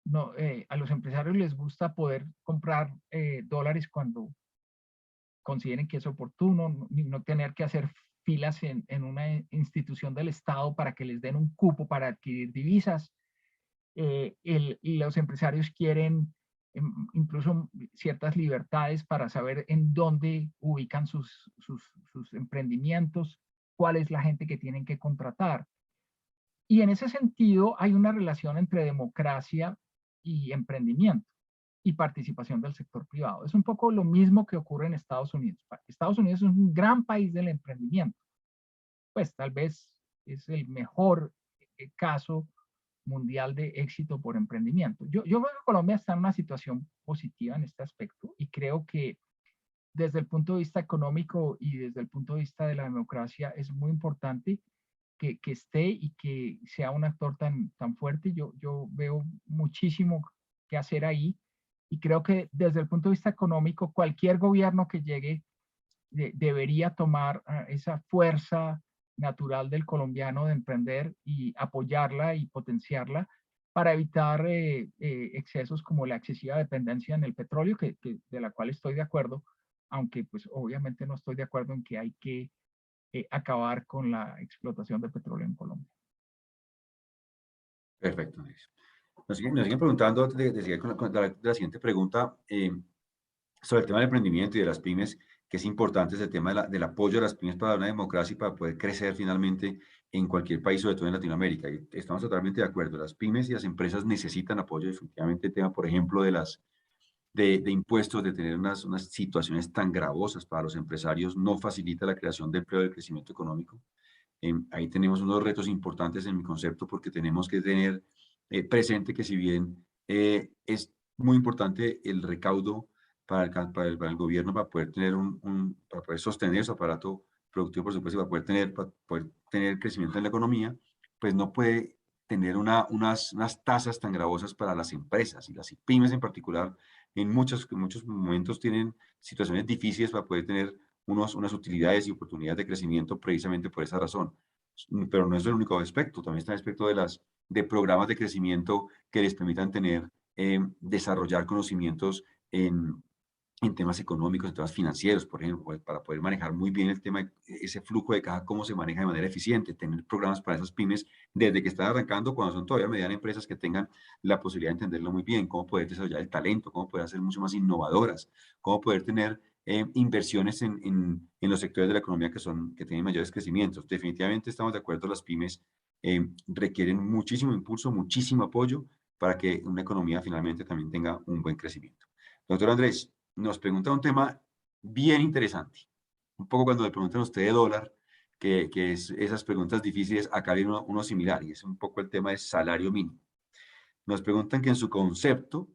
No, a los empresarios les gusta poder comprar dólares cuando consideren que es oportuno, no tener que hacer filas en una institución del Estado para que les den un cupo para adquirir divisas. Los empresarios quieren incluso ciertas libertades para saber en dónde ubican sus emprendimientos, cuál es la gente que tienen que contratar. Y en ese sentido hay una relación entre democracia y emprendimiento y participación del sector privado. Es un poco lo mismo que ocurre en Estados Unidos. Estados Unidos es un gran país del emprendimiento. Pues tal vez es el mejor caso mundial de éxito por emprendimiento. Yo creo que Colombia está en una situación positiva en este aspecto y creo que desde el punto de vista económico y desde el punto de vista de la democracia es muy importante que esté y que sea un actor tan fuerte. Yo veo muchísimo que hacer ahí y creo que desde el punto de vista económico, cualquier gobierno que llegue debería tomar esa fuerza natural del colombiano de emprender y apoyarla y potenciarla para evitar excesos como la excesiva dependencia en el petróleo, de la cual estoy de acuerdo, aunque pues obviamente no estoy de acuerdo en que hay que acabar con la explotación de petróleo en Colombia. Perfecto, Andrés. Nos siguen preguntando, antes de seguir con la siguiente pregunta, sobre el tema del emprendimiento y de las pymes, que es importante ese tema del apoyo a las pymes para una democracia y para poder crecer finalmente en cualquier país, sobre todo en Latinoamérica. Y estamos totalmente de acuerdo. Las pymes y las empresas necesitan apoyo. Definitivamente el tema, por ejemplo, de impuestos, de tener unas situaciones tan gravosas para los empresarios, no facilita la creación de empleo y el crecimiento económico. Ahí tenemos unos retos importantes en mi concepto porque tenemos que tener presente que si bien es muy importante el recaudo para el gobierno para poder tener para poder sostener su aparato productivo, por supuesto, y para poder tener crecimiento en la economía, pues no puede tener unas tasas tan gravosas para las empresas y las pymes en particular. En muchos momentos tienen situaciones difíciles para poder tener unas utilidades y oportunidades de crecimiento precisamente por esa razón. Pero no es el único aspecto, también está el aspecto de programas de crecimiento que les permitan desarrollar conocimientos en temas económicos, en temas financieros, por ejemplo, para poder manejar muy bien el tema, ese flujo de caja, cómo se maneja de manera eficiente, tener programas para esas pymes desde que están arrancando, cuando son todavía medianas empresas que tengan la posibilidad de entenderlo muy bien, cómo poder desarrollar el talento, cómo poder ser mucho más innovadoras, cómo poder tener inversiones en los sectores de la economía que tienen mayores crecimientos. Definitivamente estamos de acuerdo, las pymes requieren muchísimo impulso, muchísimo apoyo para que una economía finalmente también tenga un buen crecimiento. Doctor Andrés, nos pregunta un tema bien interesante. Un poco cuando le preguntan a usted de dólar, que es esas preguntas difíciles, acá hay uno similar, y es un poco el tema del salario mínimo. Nos preguntan que en su concepto,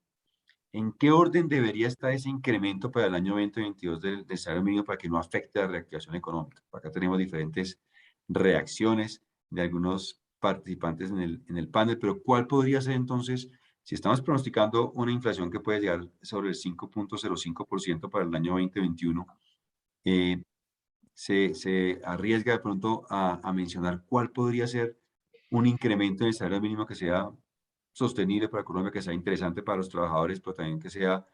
¿en qué orden debería estar ese incremento para el año 2022 del salario mínimo para que no afecte la reactivación económica? Acá tenemos diferentes reacciones de algunos participantes en el panel, pero ¿cuál podría ser entonces, si estamos pronosticando una inflación que puede llegar sobre el 5.05% para el año 2021, se arriesga de pronto a mencionar cuál podría ser un incremento en el salario mínimo que sea sostenible para Colombia, que sea interesante para los trabajadores, pero también que sea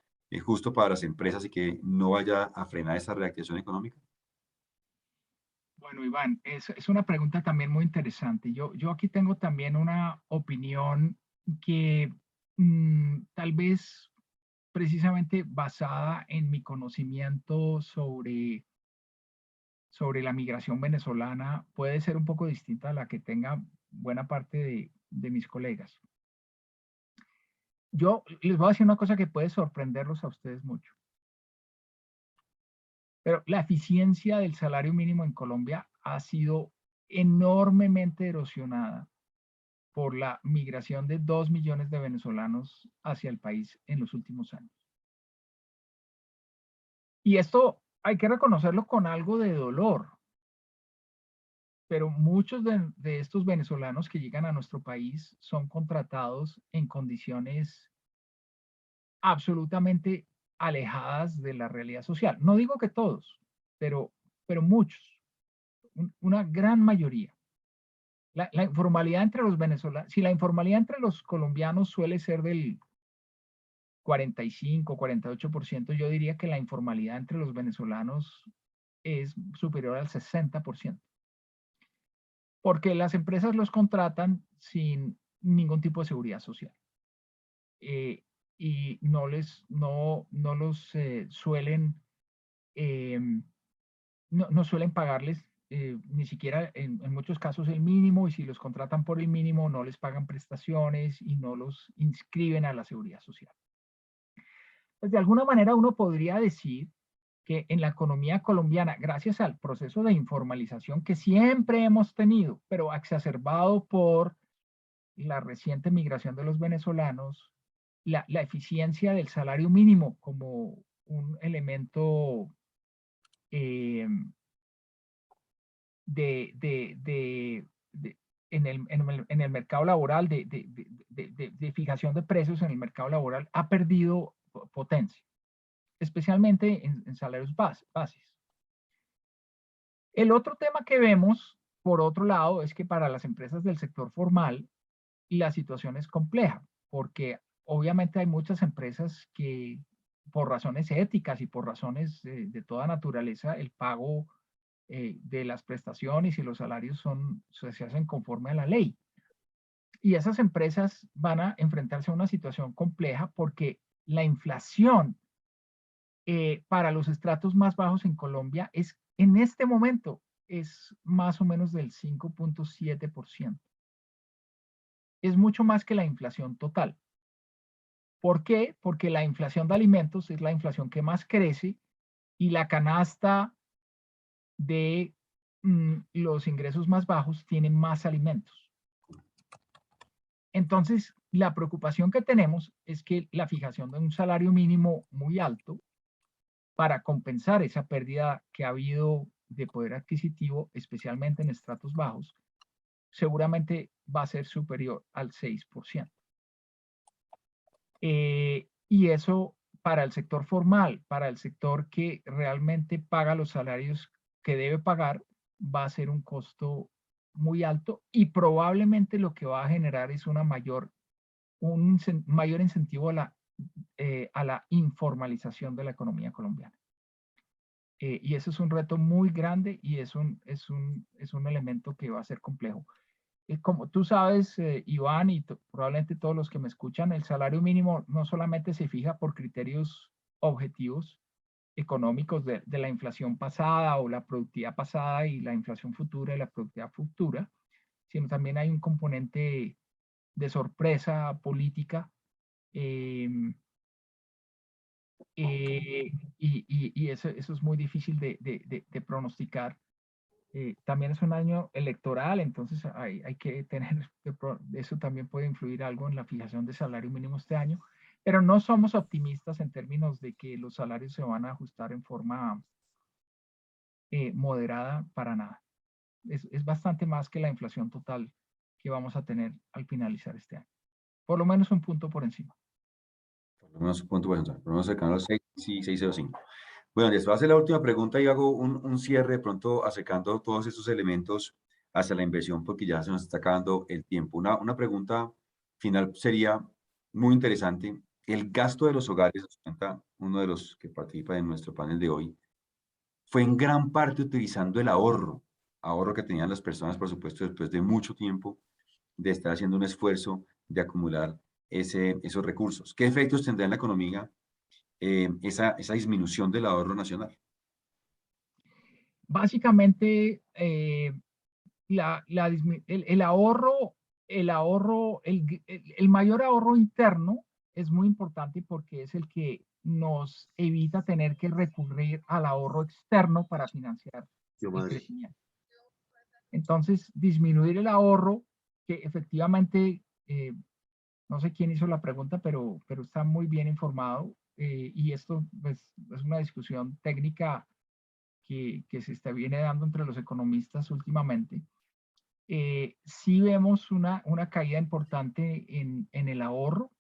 justo para las empresas y que no vaya a frenar esa reactivación económica? Bueno, Iván, es una pregunta también muy interesante. Yo aquí tengo también una opinión que tal vez precisamente basada en mi conocimiento sobre la migración venezolana puede ser un poco distinta a la que tenga buena parte de mis colegas. Yo les voy a decir una cosa que puede sorprenderlos a ustedes mucho. Pero la eficiencia del salario mínimo en Colombia ha sido enormemente erosionada por la migración de 2 millones de venezolanos hacia el país en los últimos años. Y esto hay que reconocerlo con algo de dolor, pero muchos de estos venezolanos que llegan a nuestro país son contratados en condiciones absolutamente alejadas de la realidad social. No digo que todos, pero muchos, una gran mayoría. La informalidad entre los venezolanos, si la informalidad entre los colombianos suele ser del 45, 48%, yo diría que la informalidad entre los venezolanos es superior al 60%. Porque las empresas los contratan sin ningún tipo de seguridad social. Y no los suelen, no suelen pagarles ni siquiera en muchos casos el mínimo, y si los contratan por el mínimo no les pagan prestaciones y no los inscriben a la seguridad social. Pues de alguna manera uno podría decir que en la economía colombiana, gracias al proceso de informalización que siempre hemos tenido, pero exacerbado por la reciente migración de los venezolanos, la eficiencia del salario mínimo como un elemento eh, en el mercado laboral, de fijación de precios en el mercado laboral, ha perdido potencia, especialmente en salarios bases. El otro tema que vemos, por otro lado, es que para las empresas del sector formal, la situación es compleja, porque obviamente hay muchas empresas que por razones éticas y por razones de toda naturaleza, el pago de las prestaciones y los salarios se hacen conforme a la ley. Y esas empresas van a enfrentarse a una situación compleja porque la inflación para los estratos más bajos en Colombia en este momento es más o menos del 5.7%. Es mucho más que la inflación total. ¿Por qué? Porque la inflación de alimentos es la inflación que más crece y la canasta de los ingresos más bajos tiene más alimentos. Entonces, la preocupación que tenemos es que la fijación de un salario mínimo muy alto para compensar esa pérdida que ha habido de poder adquisitivo, especialmente en estratos bajos, seguramente va a ser superior al 6%. Y eso para el sector formal, para el sector que realmente paga los salarios que debe pagar, va a ser un costo muy alto y probablemente lo que va a generar es un mayor incentivo a la a la informalización de la economía colombiana. Y eso es un reto muy grande y es un elemento que va a ser complejo. Como tú sabes, Iván, y probablemente todos los que me escuchan, el salario mínimo no solamente se fija por criterios objetivos económicos de la inflación pasada o la productividad pasada y la inflación futura y la productividad futura, sino también hay un componente de sorpresa política. Y eso es muy difícil de pronosticar. También es un año electoral, entonces hay que tener, eso también puede influir algo en la fijación de salario mínimo este año, pero no somos optimistas en términos de que los salarios se van a ajustar en forma moderada para nada. Es bastante más que la inflación total que vamos a tener al finalizar este año. Por lo menos un punto por encima. Por lo menos un punto, bueno, por lo menos cercano a los 6, sí, 6,05. Bueno, les voy a hacer la última pregunta y hago un cierre de pronto acercando todos estos elementos hacia la inversión porque ya se nos está acabando el tiempo. Una pregunta final sería muy interesante. El gasto de los hogares, nos cuenta uno de los que participa en nuestro panel de hoy, fue en gran parte utilizando el ahorro que tenían las personas, por supuesto, después de mucho tiempo de estar haciendo un esfuerzo de acumular esos recursos. ¿Qué efectos tendrá en la economía esa disminución del ahorro nacional? Básicamente, el ahorro, el mayor ahorro interno es muy importante porque es el que nos evita tener que recurrir al ahorro externo para financiar Yo, el madre. crecimiento. Entonces, disminuir el ahorro, que efectivamente, no sé quién hizo la pregunta, pero está muy bien informado, y esto pues, es una discusión técnica que se viene dando entre los economistas últimamente. Sí vemos una caída importante en el ahorro.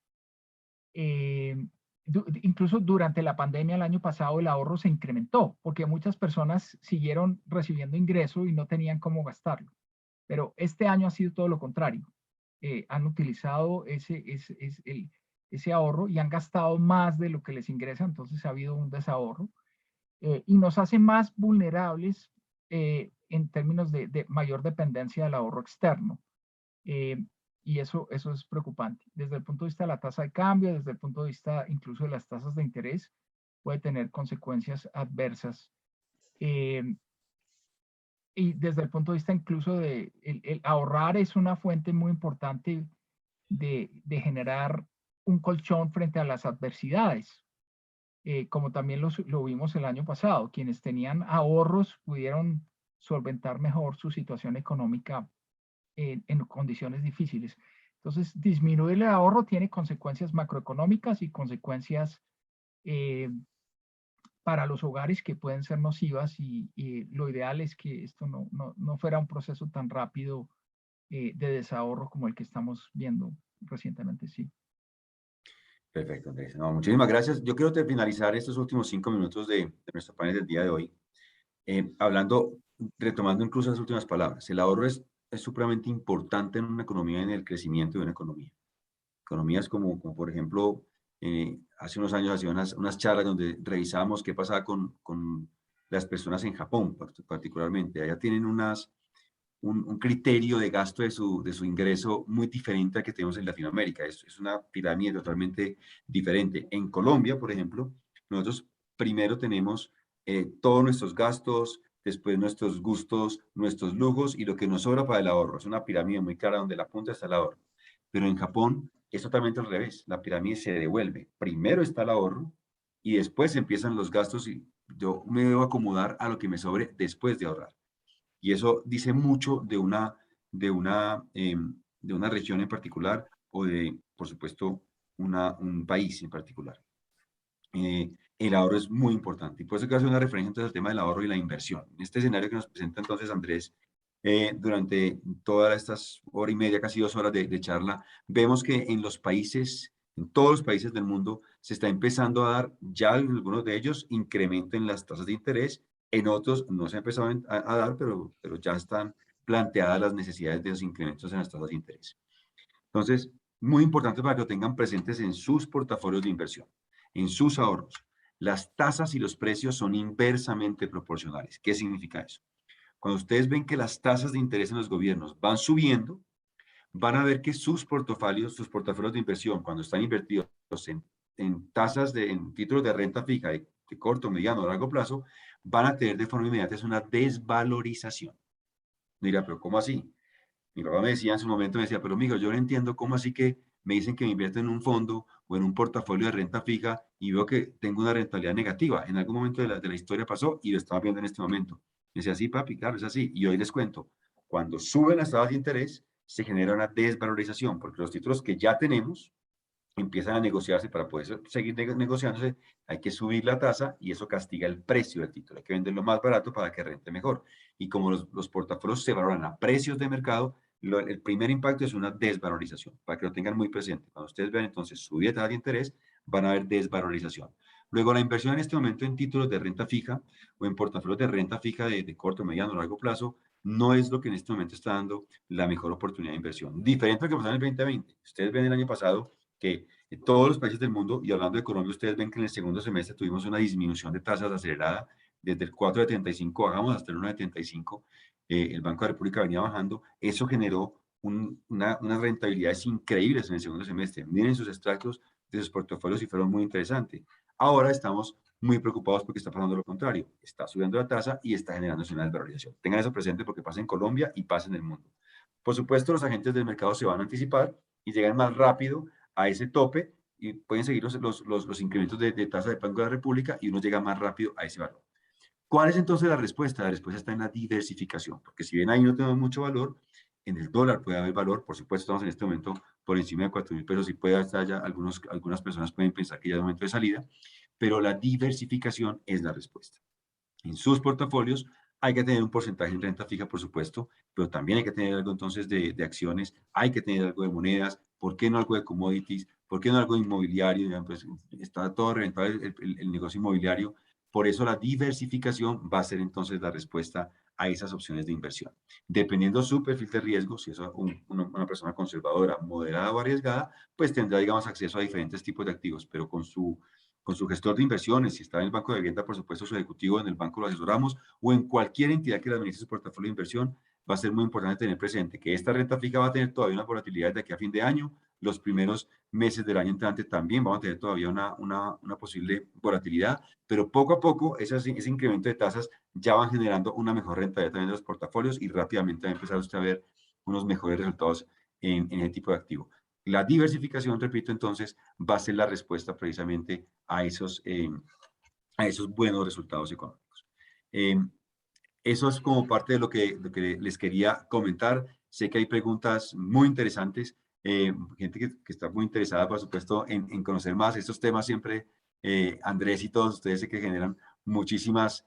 Incluso durante la pandemia el año pasado el ahorro se incrementó porque muchas personas siguieron recibiendo ingreso y no tenían cómo gastarlo. Pero este año ha sido todo lo contrario. Han utilizado ese ahorro y han gastado más de lo que les ingresa, entonces ha habido un desahorro. Y nos hace más vulnerables en términos de mayor dependencia del ahorro externo. Y eso es preocupante. Desde el punto de vista de la tasa de cambio, desde el punto de vista incluso de las tasas de interés, puede tener consecuencias adversas. Y desde el punto de vista incluso de el ahorrar es una fuente muy importante de generar un colchón frente a las adversidades. Como también lo vimos el año pasado, quienes tenían ahorros pudieron solventar mejor su situación económica en condiciones difíciles. Entonces, disminuir el ahorro tiene consecuencias macroeconómicas y consecuencias eh, para los hogares que pueden ser nocivas y lo ideal es que esto no fuera un proceso tan rápido de desahorro como el que estamos viendo recientemente, sí. Perfecto, Andrés. No, muchísimas gracias. Yo quiero finalizar estos últimos 5 minutos de nuestro panel del día de hoy, retomando incluso las últimas palabras. El ahorro es supremamente importante en una economía, en el crecimiento de una economía. Economías como por ejemplo, hace unos años hacía unas charlas donde revisábamos qué pasaba con las personas en Japón, particularmente. Allá tienen un criterio de gasto de su ingreso muy diferente al que tenemos en Latinoamérica. Es una pirámide totalmente diferente. En Colombia, por ejemplo, nosotros primero tenemos todos nuestros gastos, después nuestros gustos, nuestros lujos y lo que nos sobra para el ahorro. Es una pirámide muy clara donde la punta está el ahorro. Pero en Japón es totalmente al revés. La pirámide se devuelve. Primero está el ahorro y después empiezan los gastos y yo me debo acomodar a lo que me sobre después de ahorrar. Y eso dice mucho de una región en particular o de, por supuesto, un país en particular. El ahorro es muy importante. Y por eso quiero hacer una referencia entonces al tema del ahorro y la inversión. En este escenario que nos presenta entonces Andrés, durante todas estas hora y media, casi 2 horas de charla, vemos que en los países, en todos los países del mundo, se está empezando a dar, ya en algunos de ellos, incremento en las tasas de interés, en otros no se ha empezado a dar, pero ya están planteadas las necesidades de los incrementos en las tasas de interés. Entonces, muy importante para que lo tengan presentes en sus portafolios de inversión, en sus ahorros. Las tasas y los precios son inversamente proporcionales. ¿Qué significa eso? Cuando ustedes ven que las tasas de interés en los gobiernos van subiendo, van a ver que sus portafolios de inversión, cuando están invertidos en tasas en títulos de renta fija de corto, mediano o largo plazo, van a tener de forma inmediata una desvalorización. Dirá, pero ¿cómo así? Mi papá me decía en su momento, me decía, pero mijo, yo no entiendo cómo así que me dicen que me invierto en un fondo o en un portafolio de renta fija y veo que tengo una rentabilidad negativa. En algún momento de la historia pasó y lo estaba viendo en este momento. Me decía, sí, papi, claro, es así. Y hoy les cuento, cuando suben las tasas de interés, se genera una desvalorización, porque los títulos que ya tenemos empiezan a negociarse para poder seguir negociándose, hay que subir la tasa y eso castiga el precio del título. Hay que venderlo más barato para que rente mejor. Y como los portafolios se valoran a precios de mercado, el primer impacto es una desvalorización, para que lo tengan muy presente. Cuando ustedes vean entonces subida de tasa de interés, van a ver desvalorización. Luego, la inversión en este momento en títulos de renta fija o en portafolios de renta fija de corto, mediano o largo plazo, no es lo que en este momento está dando la mejor oportunidad de inversión. Diferente a lo que pasó en el 2020. Ustedes ven el año pasado que en todos los países del mundo, y hablando de Colombia, ustedes ven que en el segundo semestre tuvimos una disminución de tasas acelerada, desde el 4,75 bajamos hasta el 1,75, el Banco de la República venía bajando, eso generó unas rentabilidades increíbles en el segundo semestre. Miren sus extractos de sus portafolios y fueron muy interesantes. Ahora estamos muy preocupados porque está pasando lo contrario, está subiendo la tasa y está generando una desvalorización. Tengan eso presente porque pasa en Colombia y pasa en el mundo. Por supuesto, los agentes del mercado se van a anticipar y llegan más rápido a ese tope y pueden seguir los incrementos de tasa de Banco de la República y uno llega más rápido a ese valor. ¿Cuál es entonces la respuesta? La respuesta está en la diversificación, porque si bien ahí no tenemos mucho valor, en el dólar puede haber valor, por supuesto estamos en este momento por encima de 4.000 pesos y puede estar ya, algunas personas pueden pensar que ya es momento de salida, pero la diversificación es la respuesta. En sus portafolios hay que tener un porcentaje en renta fija, por supuesto, pero también hay que tener algo entonces de acciones, hay que tener algo de monedas, ¿por qué no algo de commodities? ¿Por qué no algo de inmobiliario? Pues está todo reventado el negocio inmobiliario. Por eso la diversificación va a ser entonces la respuesta a esas opciones de inversión. Dependiendo su perfil de riesgo, si es una persona conservadora, moderada o arriesgada, pues tendrá, digamos, acceso a diferentes tipos de activos, pero con su gestor de inversiones, si está en el banco de vivienda, por supuesto, su ejecutivo en el banco lo asesoramos, o en cualquier entidad que le administre su portafolio de inversión, va a ser muy importante tener presente que esta renta fija va a tener todavía una volatilidad de aquí a fin de año, los primeros meses del año entrante también vamos a tener todavía una posible volatilidad, pero poco a poco ese incremento de tasas ya van generando una mejor rentabilidad también de los portafolios y rápidamente va a empezar usted a ver unos mejores resultados en ese tipo de activo. La diversificación, repito, entonces, va a ser la respuesta precisamente a esos buenos resultados económicos. Eso es como parte de lo que les quería comentar. Sé que hay preguntas muy interesantes, gente que está muy interesada, por supuesto, en conocer más estos temas siempre. Andrés y todos ustedes sé que generan muchísimas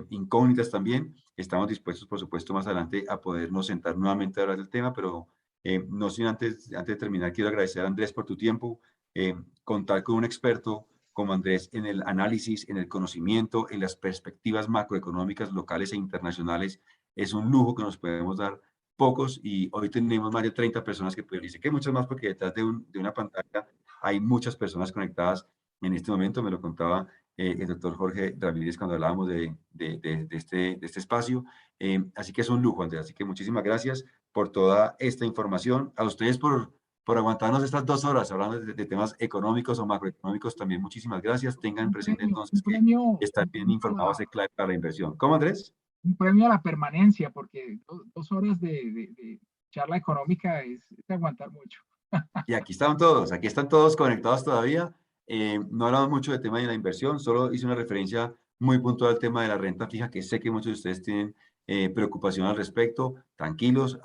incógnitas también. Estamos dispuestos, por supuesto, más adelante a podernos sentar nuevamente a hablar del tema, pero no sin antes de terminar, quiero agradecer a Andrés por tu tiempo, contar con un experto como Andrés en el análisis, en el conocimiento, en las perspectivas macroeconómicas locales e internacionales. Es un lujo que nos podemos dar pocos y hoy tenemos más de 30 personas que pueden decir que hay muchas más porque detrás de una pantalla hay muchas personas conectadas en este momento. Me lo contaba el doctor Jorge Ramírez cuando hablábamos de este espacio. Así que es un lujo, Andrés. Así que muchísimas gracias por toda esta información. A ustedes por aguantarnos estas 2 horas hablando de temas económicos o macroeconómicos. También muchísimas gracias. Tengan presente entonces que estar bien informados es clave para la inversión. ¿Cómo, Andrés? Un premio a la permanencia, porque 2 horas de charla económica es de aguantar mucho. Y aquí están todos conectados todavía. No hablamos mucho del tema de la inversión, solo hice una referencia muy puntual al tema de la renta fija, que sé que muchos de ustedes tienen preocupación al respecto. Tranquilos,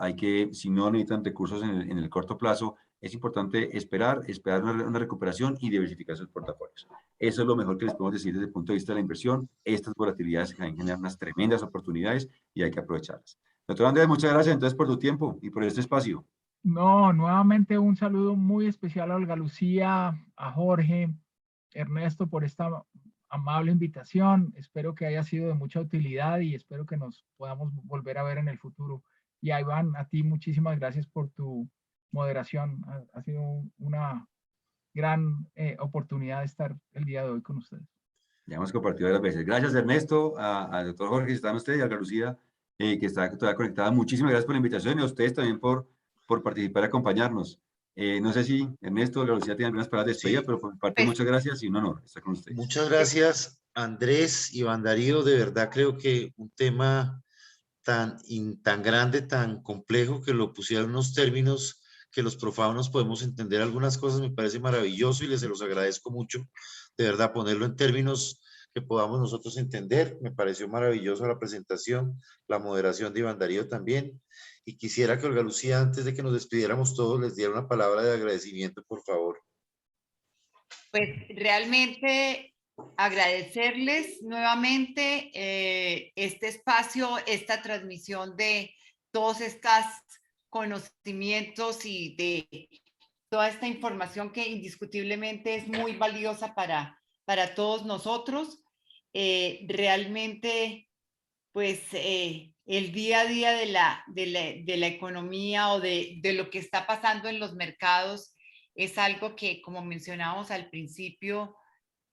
si no necesitan recursos en el corto plazo, es importante esperar una recuperación y diversificar sus portafolios. Eso es lo mejor que les podemos decir desde el punto de vista de la inversión. Estas volatilidades generan unas tremendas oportunidades y hay que aprovecharlas. Doctor Andrés, muchas gracias entonces por tu tiempo y por este espacio. No, nuevamente un saludo muy especial a Olga Lucía, a Jorge, Ernesto por esta amable invitación. Espero que haya sido de mucha utilidad y espero que nos podamos volver a ver en el futuro. Y a Iván, a ti muchísimas gracias por tu moderación. Ha sido una gran oportunidad de estar el día de hoy con ustedes. Ya hemos compartido varias veces. Gracias, Ernesto, al doctor Jorge, que están ustedes, y a Olga Lucía, que está todavía conectada. Muchísimas gracias por la invitación y a ustedes también por participar y acompañarnos. No sé si Ernesto o Olga Lucía tienen algunas palabras de despedida, Sí. pero por mi parte, Pues- muchas gracias y un honor estar con ustedes. Muchas gracias, Andrés y Darío. De verdad creo que un tema tan grande, tan complejo, que lo pusieron en unos términos que los profanos podemos entender algunas cosas, me parece maravilloso y les se los agradezco mucho. De verdad, ponerlo en términos que podamos nosotros entender. Me pareció maravilloso la presentación, la moderación de Iván Darío también. Y quisiera que Olga Lucía, antes de que nos despidiéramos todos, les diera una palabra de agradecimiento, por favor. Pues realmente agradecerles nuevamente este espacio, esta transmisión de todos estos conocimientos y de toda esta información que indiscutiblemente es muy valiosa para todos nosotros. Realmente, pues el día a día de la economía o de lo que está pasando en los mercados es algo que, como mencionábamos al principio,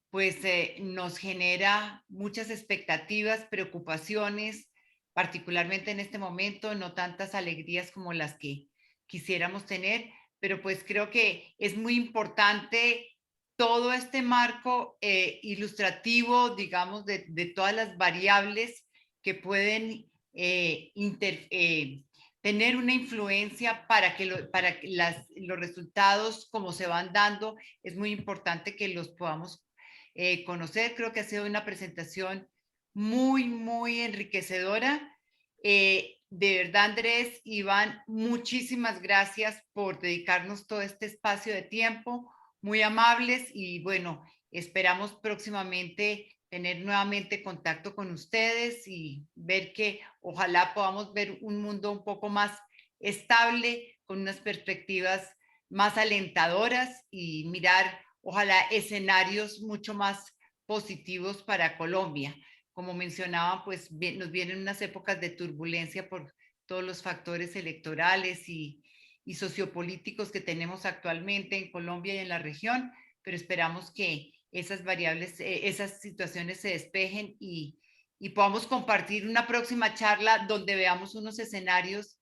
pues nos genera muchas expectativas, preocupaciones, particularmente en este momento, no tantas alegrías como las que quisiéramos tener, pero pues creo que es muy importante todo este marco ilustrativo, digamos, de todas las variables que pueden tener una influencia para que, los resultados como se van dando, es muy importante que los podamos conocer. Creo que ha sido una presentación muy, muy enriquecedora. De verdad, Andrés, Iván, muchísimas gracias por dedicarnos todo este espacio de tiempo, muy amables y bueno, esperamos próximamente tener nuevamente contacto con ustedes y ver que ojalá podamos ver un mundo un poco más estable, con unas perspectivas más alentadoras y mirar, ojalá, escenarios mucho más positivos para Colombia. Como mencionaba, pues nos vienen unas épocas de turbulencia por todos los factores electorales y sociopolíticos que tenemos actualmente en Colombia y en la región, pero esperamos que esas variables, esas situaciones se despejen y podamos compartir una próxima charla donde veamos unos escenarios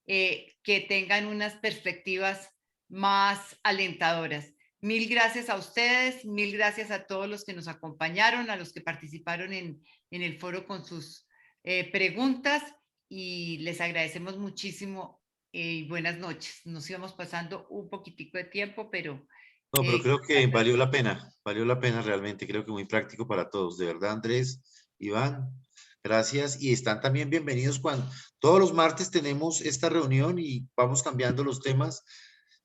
que tengan unas perspectivas más alentadoras. Mil gracias a ustedes, mil gracias a todos los que nos acompañaron, a los que participaron en el foro con sus preguntas y les agradecemos muchísimo y buenas noches. Nos íbamos pasando un poquitico de tiempo, pero... No, pero creo que valió la pena realmente, creo que muy práctico para todos, de verdad, Andrés, Iván, gracias, y están también bienvenidos cuando todos los martes tenemos esta reunión y vamos cambiando los temas.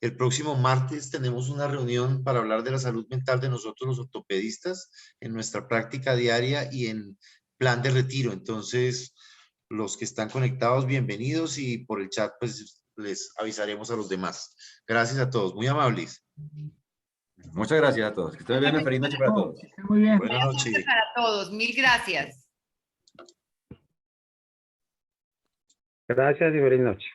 El próximo martes tenemos una reunión para hablar de la salud mental de nosotros los ortopedistas en nuestra práctica diaria y en plan de retiro, entonces los que están conectados, bienvenidos y por el chat pues les avisaremos a los demás. Gracias a todos, muy amables. Muchas gracias a todos. Que estén bien. Una feliz noche para todos. Muy bien. Buenas noches. Para todos, mil gracias. Gracias y feliz noche.